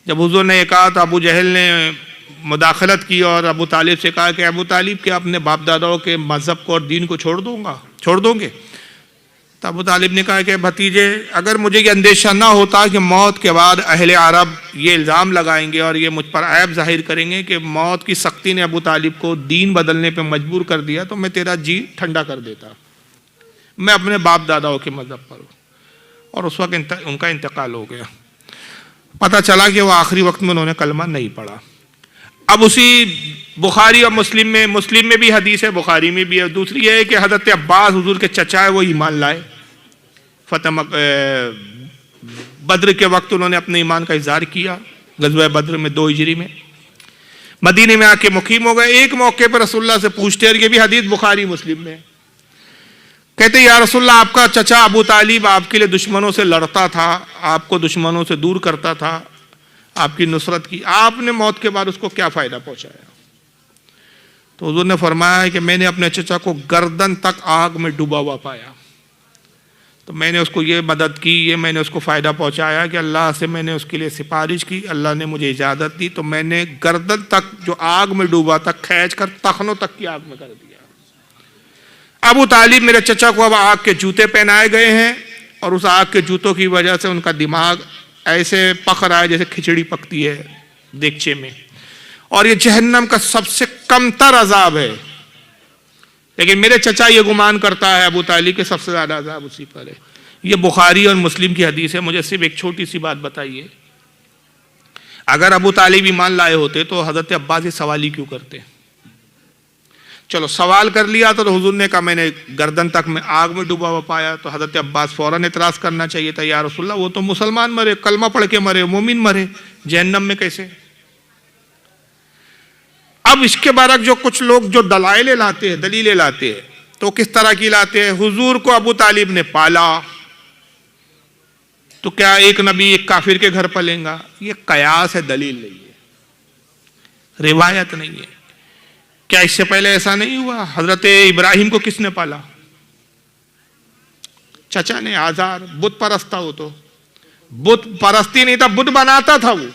جب حضور نے یہ کہا تو ابو جہل نے مداخلت کی اور ابو طالب سے کہا کہ ابو طالب کیا اپنے باپ داداؤں کے مذہب کو اور دین کو چھوڑ دو گے؟ تو ابو طالب نے کہا کہ بھتیجے اگر مجھے یہ اندیشہ نہ ہوتا کہ موت کے بعد اہل عرب یہ الزام لگائیں گے اور یہ مجھ پر عیب ظاہر کریں گے کہ موت کی سختی نے ابو طالب کو دین بدلنے پہ مجبور کر دیا، تو میں تیرا جی ٹھنڈا کر دیتا. میں اپنے باپ داداؤں کے مذہب پر ہوں. اور اس وقت ان کا انتقال ہو گیا. پتہ چلا کہ وہ آخری وقت میں انہوں نے کلمہ نہیں پڑھا. اب اسی بخاری اور مسلم میں بھی حدیث ہے، بخاری میں بھی ہے. دوسری یہ ہے کہ حضرت عباس حضور کے چچا ہے، وہ ایمان لائے. بدر کے وقت انہوں نے اپنے ایمان کا اظہار کیا، غزوہ بدر میں 2 ہجری میں. مدینے میں آ کے مقیم ہو گئے. ایک موقع پر رسول اللہ سے پوچھتے ہیں، یہ بھی حدیث بخاری مسلم میں، کہتے یا رسول اللہ آپ کا چچا ابو طالب آپ کے لیے دشمنوں سے لڑتا تھا، آپ کو دشمنوں سے دور کرتا تھا، آپ کی نصرت کی، آپ نے موت کے بعد اس کو کیا فائدہ پہنچایا؟ تو حضور نے فرمایا کہ میں نے اپنے چچا کو گردن تک آگ میں ڈوبا ہوا پایا، تو میں نے اس کو یہ مدد کی، یہ میں نے اس کو فائدہ پہنچایا کہ اللہ سے میں نے اس کے لیے سفارش کی، اللہ نے مجھے اجازت دی، تو میں نے گردن تک جو آگ میں ڈوبا تھا کھینچ کر ٹخنوں تک کی آگ میں کر دیا. ابو طالب میرے چچا کو اب آگ کے جوتے پہنائے گئے ہیں اور اس آگ کے جوتوں کی وجہ سے ان کا دماغ ایسے پک رہا ہے جیسے کھچڑی پکتی ہے دیگچے میں، اور یہ جہنم کا سب سے کم تر عذاب ہے. لیکن میرے چچا یہ گمان کرتا ہے ابو طالب کے سب سے زیادہ عذاب اسی پر ہے. یہ بخاری اور مسلم کی حدیث ہے. مجھے صرف ایک چھوٹی سی بات بتائیے، اگر ابو طالب ایمان لائے ہوتے تو حضرت عباس یہ سوال ہی کیوں کرتے؟ چلو سوال کر لیا تو حضور نے کہا میں نے گردن تک میں آگ میں ڈوبا ہوا پایا، تو حضرت عباس فوراً اعتراض کرنا چاہیے تھا، یا رسول اللہ وہ تو مسلمان مرے، کلمہ پڑھ کے مرے، مومن مرے، جہنم میں کیسے؟ اب اس کے برعکس جو کچھ لوگ جو دلائل لاتے ہیں، دلیلیں لاتے ہیں، تو کس طرح کی لاتے ہیں؟ حضور کو ابو طالب نے پالا تو کیا ایک نبی ایک کافر کے گھر پلیں گا؟ یہ قیاس ہے، دلیل نہیں ہے، روایت نہیں ہے. کیا اس سے پہلے ایسا نہیں ہوا؟ حضرت ابراہیم کو کس نے پالا؟ چچا نے. آزار بت پرست تھا، وہ تو بت پرستی نہیں تھا، بت بناتا تھا وہ.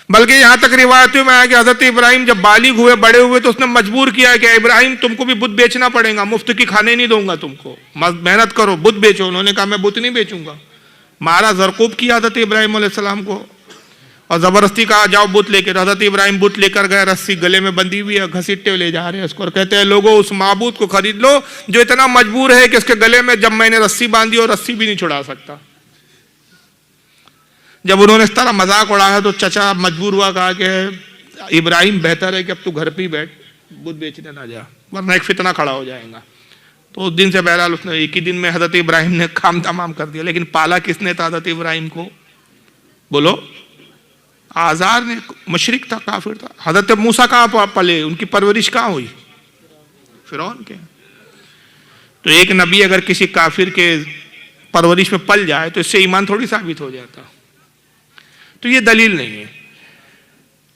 بلکہ یہاں تک روایتوں میں آیا کہ حضرت ابراہیم جب بالغ ہوئے، بڑے ہوئے، تو اس نے مجبور کیا کہ ابراہیم تم کو بھی بت بیچنا پڑے گا، مفت کی کھانے نہیں دوں گا تم کو، محنت کرو، بت بیچو. انہوں نے کہا میں بت نہیں بیچوں گا. مارا، زرقوب کیا حضرت ابراہیم علیہ السلام کو، اور زبردستی کہا جاؤ بت لے کے. حضرت ابراہیم بت لے کر گئے، رسی گلے میں بندھی ہوئی ہے، گھسیٹتے لے جا رہے ہیں اس کو، اور کہتے ہیں لوگوں اس معبود کو خرید لو جو اتنا مجبور ہے کہ اس کے گلے میں جب میں نے رسی باندھی اور رسی بھی نہیں چھڑا سکتا. جب انہوں نے اس طرح مذاق اڑایا تو چچا مجبور ہوا، کہا کہ ابراہیم بہتر ہے کہ اب تو گھر پہ ہی بیٹھ، بدھ بیچنے نہ جا ورنہ ایک فتنہ کھڑا ہو جائے گا۔ تو اس دن سے بہرحال اس نے ایک ہی دن میں حضرت ابراہیم نے کام تمام کر دیا۔ لیکن پالا کس نے تھا حضرت ابراہیم کو؟ بولو، آزار نے، مشرک تھا، کافر تھا۔ حضرت موسیٰ کہاں پلے، ان کی پرورش کہاں ہوئی؟ فرعون کے۔ تو ایک نبی اگر کسی کافر کے پرورش میں پل جائے تو اس سے ایمان تھوڑی ثابت ہو جاتا۔ تو یہ دلیل نہیں ہے۔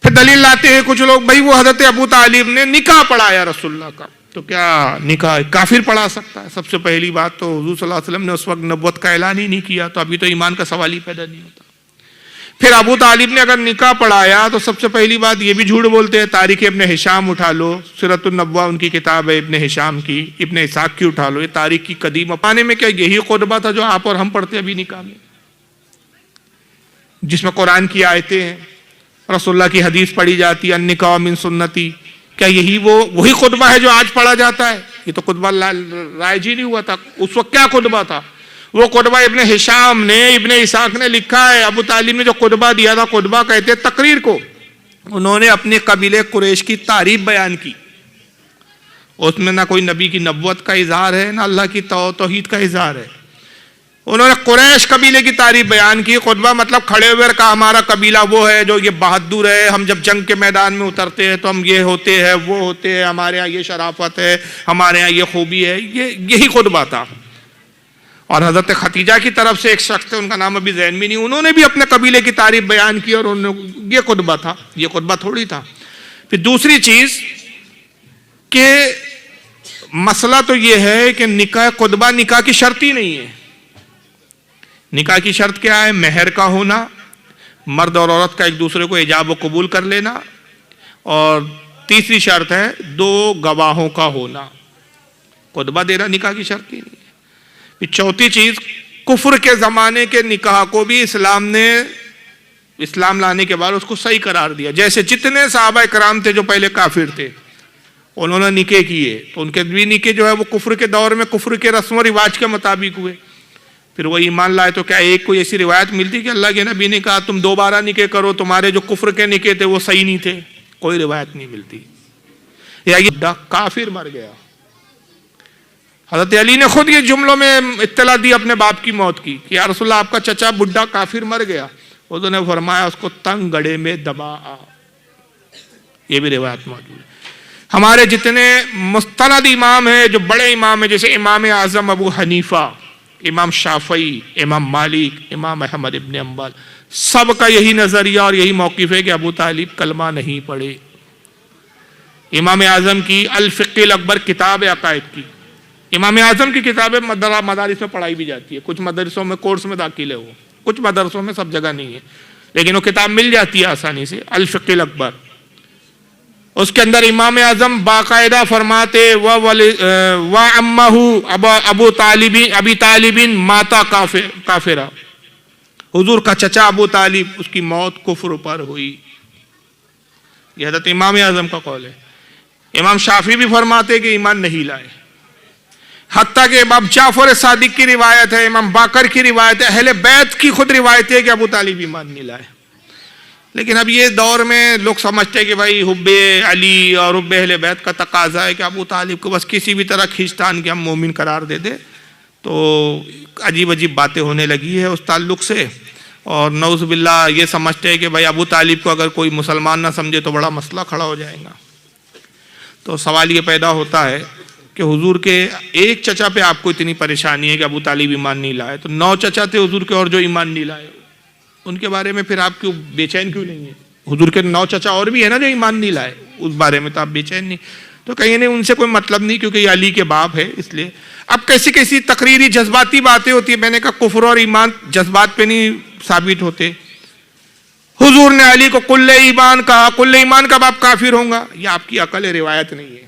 پھر دلیل لاتے ہیں کچھ لوگ، بھائی وہ حضرت ابو طالب نے نکاح پڑھایا رسول اللہ کا، تو کیا نکاح کافر پڑھا سکتا ہے؟ سب سے پہلی بات تو حضور صلی اللہ علیہ وسلم نے اس وقت نبوت کا اعلان ہی نہیں کیا، تو ابھی تو ایمان کا سوال ہی پیدا نہیں ہوتا۔ پھر ابو طالب نے اگر نکاح پڑھایا تو سب سے پہلی بات یہ بھی جھوٹ بولتے ہیں۔ تاریخ ابن ہشام اٹھا لو، سیرۃ النبوہ ان کی کتاب ہے ابن ہشام کی، ابن اسحاق کی اٹھا لو، یہ تاریخ کی قدیم اپانے میں کیا یہی خطبہ تھا جو آپ اور ہم پڑھتے ابھی نکاح میں، جس میں قرآن کی آیتیں ہیں، رسول اللہ کی حدیث پڑھی جاتی ہے، النکاح من سنتی، کیا یہی وہی خطبہ ہے جو آج پڑھا جاتا ہے؟ یہ تو خطبہ رائج ہی نہیں ہوا تھا۔ اس وقت کیا خطبہ تھا؟ وہ خطبہ ابن ہشام نے، ابن اسحاق نے لکھا ہے۔ ابو طالب نے جو خطبہ دیا تھا، خطبہ کہتے ہیں تقریر کو، انہوں نے اپنے قبیلے قریش کی تعریف بیان کی۔ اس میں نہ کوئی نبی کی نبوت کا اظہار ہے، نہ اللہ کی توحید کا اظہار ہے۔ انہوں نے قریش قبیلے کی تعریف بیان کی۔ خطبہ مطلب کھڑے ہوئے کہا ہمارا قبیلہ وہ ہے جو یہ بہادر ہے، ہم جب جنگ کے میدان میں اترتے ہیں تو ہم یہ ہوتے ہیں، وہ ہوتے ہیں، ہمارے ہاں یہ شرافت ہے، ہمارے ہاں یہ خوبی ہے۔ یہی خطبہ تھا۔ اور حضرت خدیجہ کی طرف سے ایک شخص تھے، ان کا نام ابھی ذہن میں نہیں، انہوں نے بھی اپنے قبیلے کی تعریف بیان کی، اور یہ خطبہ تھا، یہ خطبہ تھوڑی تھا۔ پھر دوسری چیز کہ مسئلہ تو یہ ہے کہ نکاح، خطبہ نکاح کی شرط ہی نہیں ہے۔ نکاح کی شرط کیا ہے؟ مہر کا ہونا، مرد اور عورت کا ایک دوسرے کو ایجاب و قبول کر لینا، اور تیسری شرط ہے 2 گواہوں کا ہونا۔ خطبہ دینا نکاح کی شرط ہی نہیں ہے۔ پھر چوتھی چیز، کفر کے زمانے کے نکاح کو بھی اسلام نے، اسلام لانے کے بعد اس کو صحیح قرار دیا۔ جیسے جتنے صحابہ کرام تھے جو پہلے کافر تھے، انہوں نے نکاح کیے تو ان کے بھی نکاح جو ہے وہ کفر کے دور میں کفر کے رسم و رواج کے مطابق ہوئے۔ پھر وہ ایمان لائے تو کیا ایک کوئی ایسی روایت ملتی کہ اللہ کے نبی نے کہا تم 2 بار نکاح کرو، تمہارے جو کفر کے نکاح تھے وہ صحیح نہیں تھے؟ کوئی روایت نہیں ملتی۔ یا یہ کافر مر گیا۔ حضرت علی نے خود یہ جملوں میں اطلاع دی اپنے باپ کی موت کی کہ یا رسول اللہ آپ کا چچا بڈھا کافر مر گیا، انہوں نے فرمایا اس کو تنگ گڑھے میں دبا آ۔ یہ بھی روایت موجود ہے۔ ہمارے جتنے مستند امام ہیں، جو بڑے امام ہیں، جیسے امام اعظم ابو حنیفہ، امام شافعی، امام مالک، امام احمد ابن حنبل، سب کا یہی نظریہ اور یہی موقف ہے کہ ابو طالب کلمہ نہیں پڑھے۔ امام اعظم کی الفقہ الاکبر کتاب ہے عقائد کی، امام اعظم کی کتابیں مدارس میں پڑھائی بھی جاتی ہے، کچھ مدرسوں میں کورس میں داخل ہے وہ، کچھ مدرسوں میں، سب جگہ نہیں ہے، لیکن وہ کتاب مل جاتی ہے آسانی سے، الفقہ الاکبر۔ اس کے اندر امام اعظم باقاعدہ فرماتے ابو طالب ماتا کافرہ، حضور کا چچا ابو طالب، اس کی موت کفر پر ہوئی۔ یہ حضرت امام اعظم کا قول ہے۔ امام شافعی بھی فرماتے کہ ایمان نہیں لائے، حتیٰ کہ امام جعفر صادق کی روایت ہے، امام باقر کی روایت ہے، اہل بیت کی خود روایت ہے کہ ابو طالب ایمان نہیں لائے۔ لیکن اب یہ دور میں لوگ سمجھتے ہیں کہ بھائی حب علی اور حب اہل بیت کا تقاضا ہے کہ ابو طالب کو بس کسی بھی طرح کھینچتان کے ہم مومن قرار دے دے، تو عجیب عجیب باتیں ہونے لگی ہے اس تعلق سے، اور نعوذ باللہ یہ سمجھتے ہیں کہ بھائی ابو طالب کو اگر کوئی مسلمان نہ سمجھے تو بڑا مسئلہ کھڑا ہو جائے گا۔ تو سوال یہ پیدا ہوتا ہے کہ حضور کے ایک چچا پہ آپ کو اتنی پریشانی ہے کہ ابو طالب ایمان نہیں لائے، تو 9 چچا تھے حضور کے اور جو ایمان نہیں لائے، ان کے بارے میں پھر آپ کیوں بے چین کیوں نہیں ہیں؟ حضور کے 9 چچا اور بھی ہے نا جو ایمان نہیں لائے، اس بارے میں تو آپ بے چین نہیں۔ تو کہیں نہیں، ان سے کوئی مطلب نہیں، کیونکہ یہ علی کے باپ ہے اس لیے۔ اب کیسی کیسی تقریری جذباتی باتیں ہوتی ہیں، میں نے کہا کفر اور ایمان جذبات پہ نہیں ثابت ہوتے۔ حضور نے علی کو کل ایمان کہا، کل ایمان کا باپ کافر ہوں گا، یہ آپ کی عقل ہے، روایت نہیں ہے۔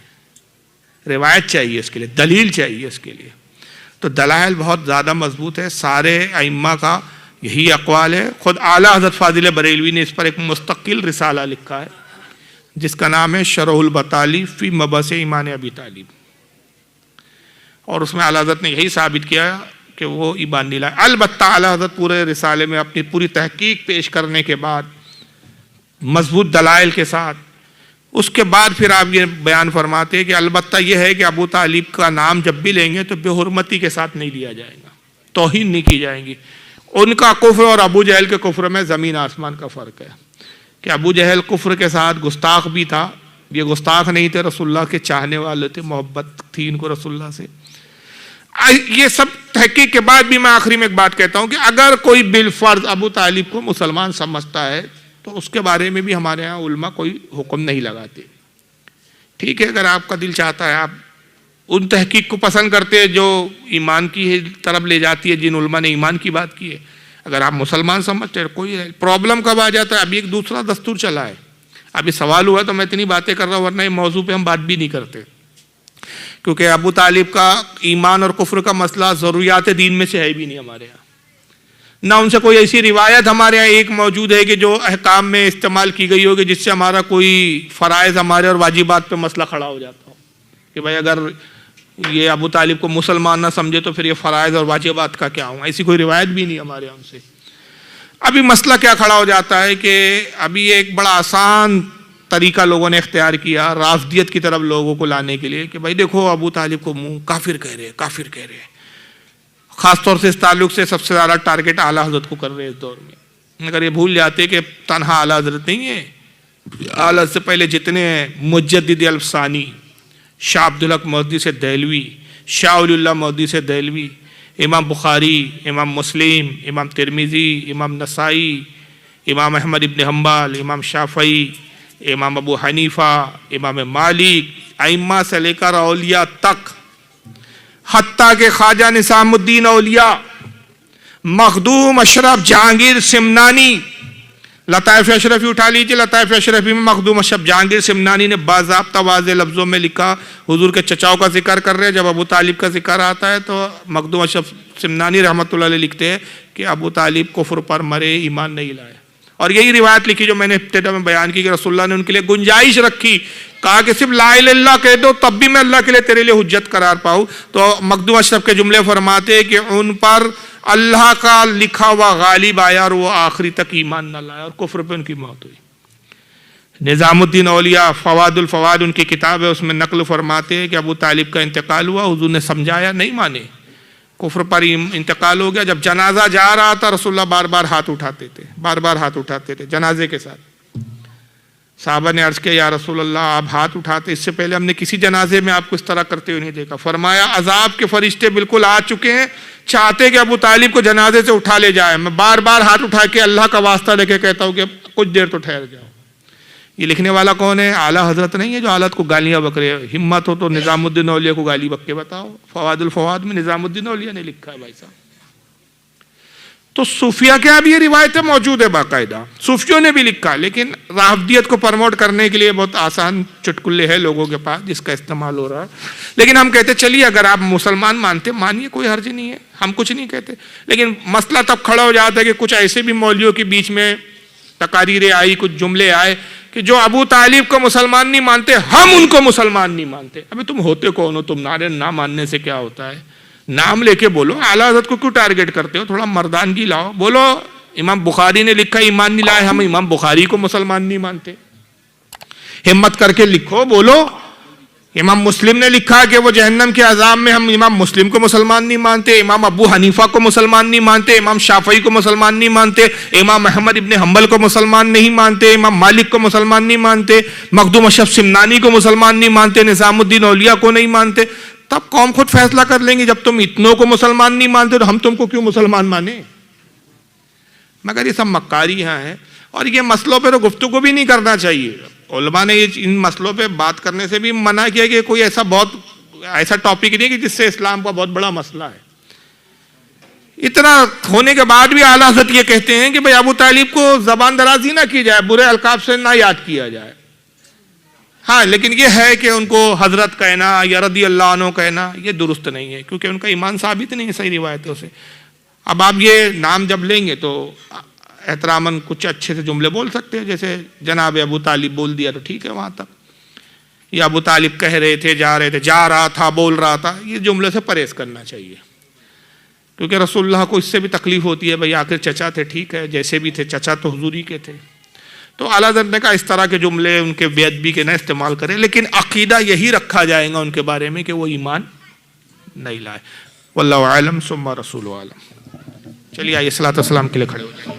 روایت چاہیے اس کے لیے، دلیل چاہیے اس کے لیے۔ تو دلائل بہت زیادہ مضبوط ہے، سارے ائمہ کا یہی اقوال ہے۔ خود اعلیٰ حضرت فاضل بریلوی نے اس پر ایک مستقل رسالہ لکھا ہے جس کا نام ہے شرح البطالی فی مبعث ایمان ابی طالب، اور اس میں اعلیٰ حضرت نے یہی ثابت کیا کہ وہ ایمان نہیں لائے. البتہ اعلیٰ حضرت پورے رسالے میں اپنی پوری تحقیق پیش کرنے کے بعد مضبوط دلائل کے ساتھ اس کے بعد پھر آپ یہ بیان فرماتے ہیں کہ البتہ یہ ہے کہ ابو طالب کا نام جب بھی لیں گے تو بے حرمتی کے ساتھ نہیں لیا جائے گا, توہین نہیں کی جائیں گی. ان کا کفر اور ابو جہل کے کفر میں زمین آسمان کا فرق ہے کہ ابو جہل کفر کے ساتھ گستاخ بھی تھا, یہ گستاخ نہیں تھے, رسول اللہ کے چاہنے والے تھے, محبت تھی ان کو رسول اللہ سے. یہ سب تحقیق کے بعد بھی میں آخری میں ایک بات کہتا ہوں کہ اگر کوئی بالفرض ابو طالب کو مسلمان سمجھتا ہے تو اس کے بارے میں بھی ہمارے ہاں علماء کوئی حکم نہیں لگاتے. ٹھیک ہے, اگر آپ کا دل چاہتا ہے, آپ ان تحقیق کو پسند کرتے ہیں جو ایمان کی طرف لے جاتی ہے, جن علماء نے ایمان کی بات کی ہے, اگر آپ مسلمان سمجھتے ہیں کوئی پرابلم کب آ جاتا ہے. ابھی ایک دوسرا دستور چلا ہے, ابھی سوال ہوا تو میں اتنی باتیں کر رہا ہوں, ورنہ یہ موضوع پہ ہم بات بھی نہیں کرتے, کیونکہ ابو طالب کا ایمان اور کفر کا مسئلہ ضروریات دین میں سے ہے بھی نہیں ہمارے ہاں. نہ ان سے کوئی ایسی روایت ہمارے یہاں ایک موجود ہے کہ جو احکام میں استعمال کی گئی ہوگی جس سے ہمارا کوئی فرائض ہمارے اور واجبات پہ مسئلہ کھڑا ہو جاتا ہو کہ بھائی اگر یہ ابو طالب کو مسلمان نہ سمجھے تو پھر یہ فرائض اور واجبات کا کیا ہوں. ایسی کوئی روایت بھی نہیں ہمارے یہاں سے. ابھی مسئلہ کیا کھڑا ہو جاتا ہے کہ ابھی ایک بڑا آسان طریقہ لوگوں نے اختیار کیا رافضیت کی طرف لوگوں کو لانے کے لیے کہ بھائی دیکھو ابو طالب کو منہ کافر کہہ رہے, کافر کہہ رہے. خاص طور سے اس تعلق سے سب سے زیادہ ٹارگٹ اعلیٰ حضرت کو کر رہے ہیں اس دور میں. اگر یہ بھول جاتے کہ تنہا اعلیٰ حضرت نہیں ہے, اعلیٰ سے پہلے جتنے ہیں مجدد الفسانی, شاہ عبدالحق مودودی سے دہلوی, شاہ ولی اللہ مودودی سے دہلوی, امام بخاری, امام مسلم, امام ترمذی, امام نسائی, امام احمد ابن حنبل, امام شافعی, امام ابو حنیفہ, امام مالک, ائمہ سے لے کر اولیاء تک, حتیٰ کہ خواجہ نظام الدین اولیاء, مخدوم اشرف جہانگیر سمنانی, لطائف اشرفی اٹھا لیجیے, لطائف اشرفی میں مخدوم اشرف جہانگیر سمنانی نے باضابطہ واضح لفظوں میں لکھا, حضور کے چچاؤں کا ذکر کر رہے ہیں, جب ابو طالب کا ذکر آتا ہے تو مخدوم اشرف سمنانی رحمۃ اللہ علیہ لکھتے ہیں کہ ابو طالب کفر پر مرے, ایمان نہیں لائے. اور یہی روایت لکھی جو میں نے ابتدا میں بیان کی کہ رسول اللہ نے ان کے لیے گنجائش رکھی, کہا کہ صرف لا الہ الا اللہ کہہ دو تب بھی میں اللہ کے لیے تیرے لیے حجت قرار پاؤں. تو مخدوم اشرف کے جملے فرماتے کہ ان پر اللہ کا لکھا ہوا غالب آیا اور وہ آخری تک ایمان نہ لایا اور کفر پہ ان کی موت ہوئی. نظام الدین اولیاء فواد الفواد ان کی کتاب ہے, اس میں نقل فرماتے ہیں کہ ابو طالب کا انتقال ہوا, حضور نے سمجھایا نہیں مانے, کفر پر انتقال ہو گیا. جب جنازہ جا رہا تھا رسول اللہ بار بار ہاتھ اٹھاتے تھے, بار بار ہاتھ اٹھاتے تھے جنازے کے ساتھ. صحابہ نے عرض کیا یا رسول اللہ آپ ہاتھ اٹھاتے, اس سے پہلے ہم نے کسی جنازے میں آپ کو اس طرح کرتے ہوئے نہیں دیکھا. فرمایا عذاب کے فرشتے بالکل آ چکے ہیں, چاہتے کہ ابو طالب کو جنازے سے اٹھا لے جائے, میں بار بار ہاتھ اٹھا کے اللہ کا واسطہ لے کے کہتا ہوں کہ کچھ دیر تو ٹھہر جاؤ. یہ لکھنے والا کون ہے؟ اعلیٰ حضرت نہیں ہے جو حالت کو گالیاں بک رہے. ہمت ہو تو نظام الدین اولیاء کو گالی بک کے بتاؤ. فواد الفواد میں نظام الدین اولیاء نے لکھا ہے بھائی صاحب. تو صوفیہ کے اب یہ روایتیں موجود ہے باقاعدہ, صوفیوں نے بھی لکھا, لیکن رافضیت کو پروموٹ کرنے کے لیے بہت آسان چٹکلے ہیں لوگوں کے پاس جس کا استعمال ہو رہا ہے. لیکن ہم کہتے چلیے اگر آپ مسلمان مانتے مانیے, کوئی حرج نہیں ہے, ہم کچھ نہیں کہتے. لیکن مسئلہ تب کھڑا ہو جاتا ہے کہ کچھ ایسے بھی مولویوں کے بیچ میں تقاریریں آئی, کچھ جملے آئے کہ جو ابو طالب کو مسلمان نہیں مانتے ہم ان کو مسلمان نہیں مانتے. ابھی تم ہوتے کون ہو؟ تم نعرے نہ ماننے سے کیا ہوتا ہے؟ نام لے کے بولو. اعلیٰ حضرت کو کیوں ٹارگٹ کرتے ہو؟ تھوڑا مردانگی لاؤ. بولو امام بخاری نے لکھا ایمان نہیں لائے, ہم امام بخاری کو مسلمان نہیں مانتے. ہمت کر کے لکھو, بولو. امام مسلم نے لکھا کہ وہ جہنم کے عذاب میں, ہم امام مسلم کو مسلمان نہیں مانتے. امام ابو حنیفہ کو مسلمان نہیں مانتے, امام شافعی کو مسلمان نہیں مانتے, امام احمد ابن حنبل کو مسلمان نہیں مانتے, امام مالک کو مسلمان نہیں مانتے, مخدوم اشرف سمنانی کو مسلمان نہیں مانتے, نظام الدین اولیاء کو نہیں مانتے. تب قوم خود فیصلہ کر لیں گے. جب تم اتنوں کو مسلمان نہیں مانتے تو ہم تم کو کیوں مسلمان مانے؟ مگر یہ سب مکاری یہاں ہے, اور یہ مسئلوں پہ تو گفتگو بھی نہیں کرنا چاہیے. علماء نے ان مسئلوں پہ بات کرنے سے بھی منع کیا کہ کوئی ایسا ٹاپک نہیں کہ جس سے اسلام کا بہت بڑا مسئلہ ہے. اتنا ہونے کے بعد بھی اعلیٰ حضرت یہ کہتے ہیں کہ بھئی ابو طالب کو زبان درازی نہ کی جائے, برے القاب سے نہ یاد کیا جائے. ہاں لیکن یہ ہے کہ ان کو حضرت کہنا یا رضی اللہ عنہ کہنا یہ درست نہیں ہے, کیونکہ ان کا ایمان ثابت نہیں ہے صحیح روایتوں سے. اب آپ یہ نام جب لیں گے تو احتراماً کچھ اچھے سے جملے بول سکتے ہیں, جیسے جناب ابو طالب بول دیا تو ٹھیک ہے وہاں تک, یا ابو طالب کہہ رہے تھے, جا رہے تھے, جا رہا تھا, بول رہا تھا, یہ جملے سے پرہیز کرنا چاہیے. کیونکہ رسول اللہ کو اس سے بھی تکلیف ہوتی ہے، بھئی آخر چچا تھے، ٹھیک ہے جیسے بھی تھے چچا تو حضوری کے تھے. تو اعلیٰ حضرت نے کہا اس طرح کے جملے ان کے بے ادبی کے نہ استعمال کریں، لیکن عقیدہ یہی رکھا جائے گا ان کے بارے میں کہ وہ ایمان نہیں لائے. واللہ اعلم ثم رسول عالم. چلیے آئیے صلاۃ والسلام کے لیے کھڑے ہو جائیں.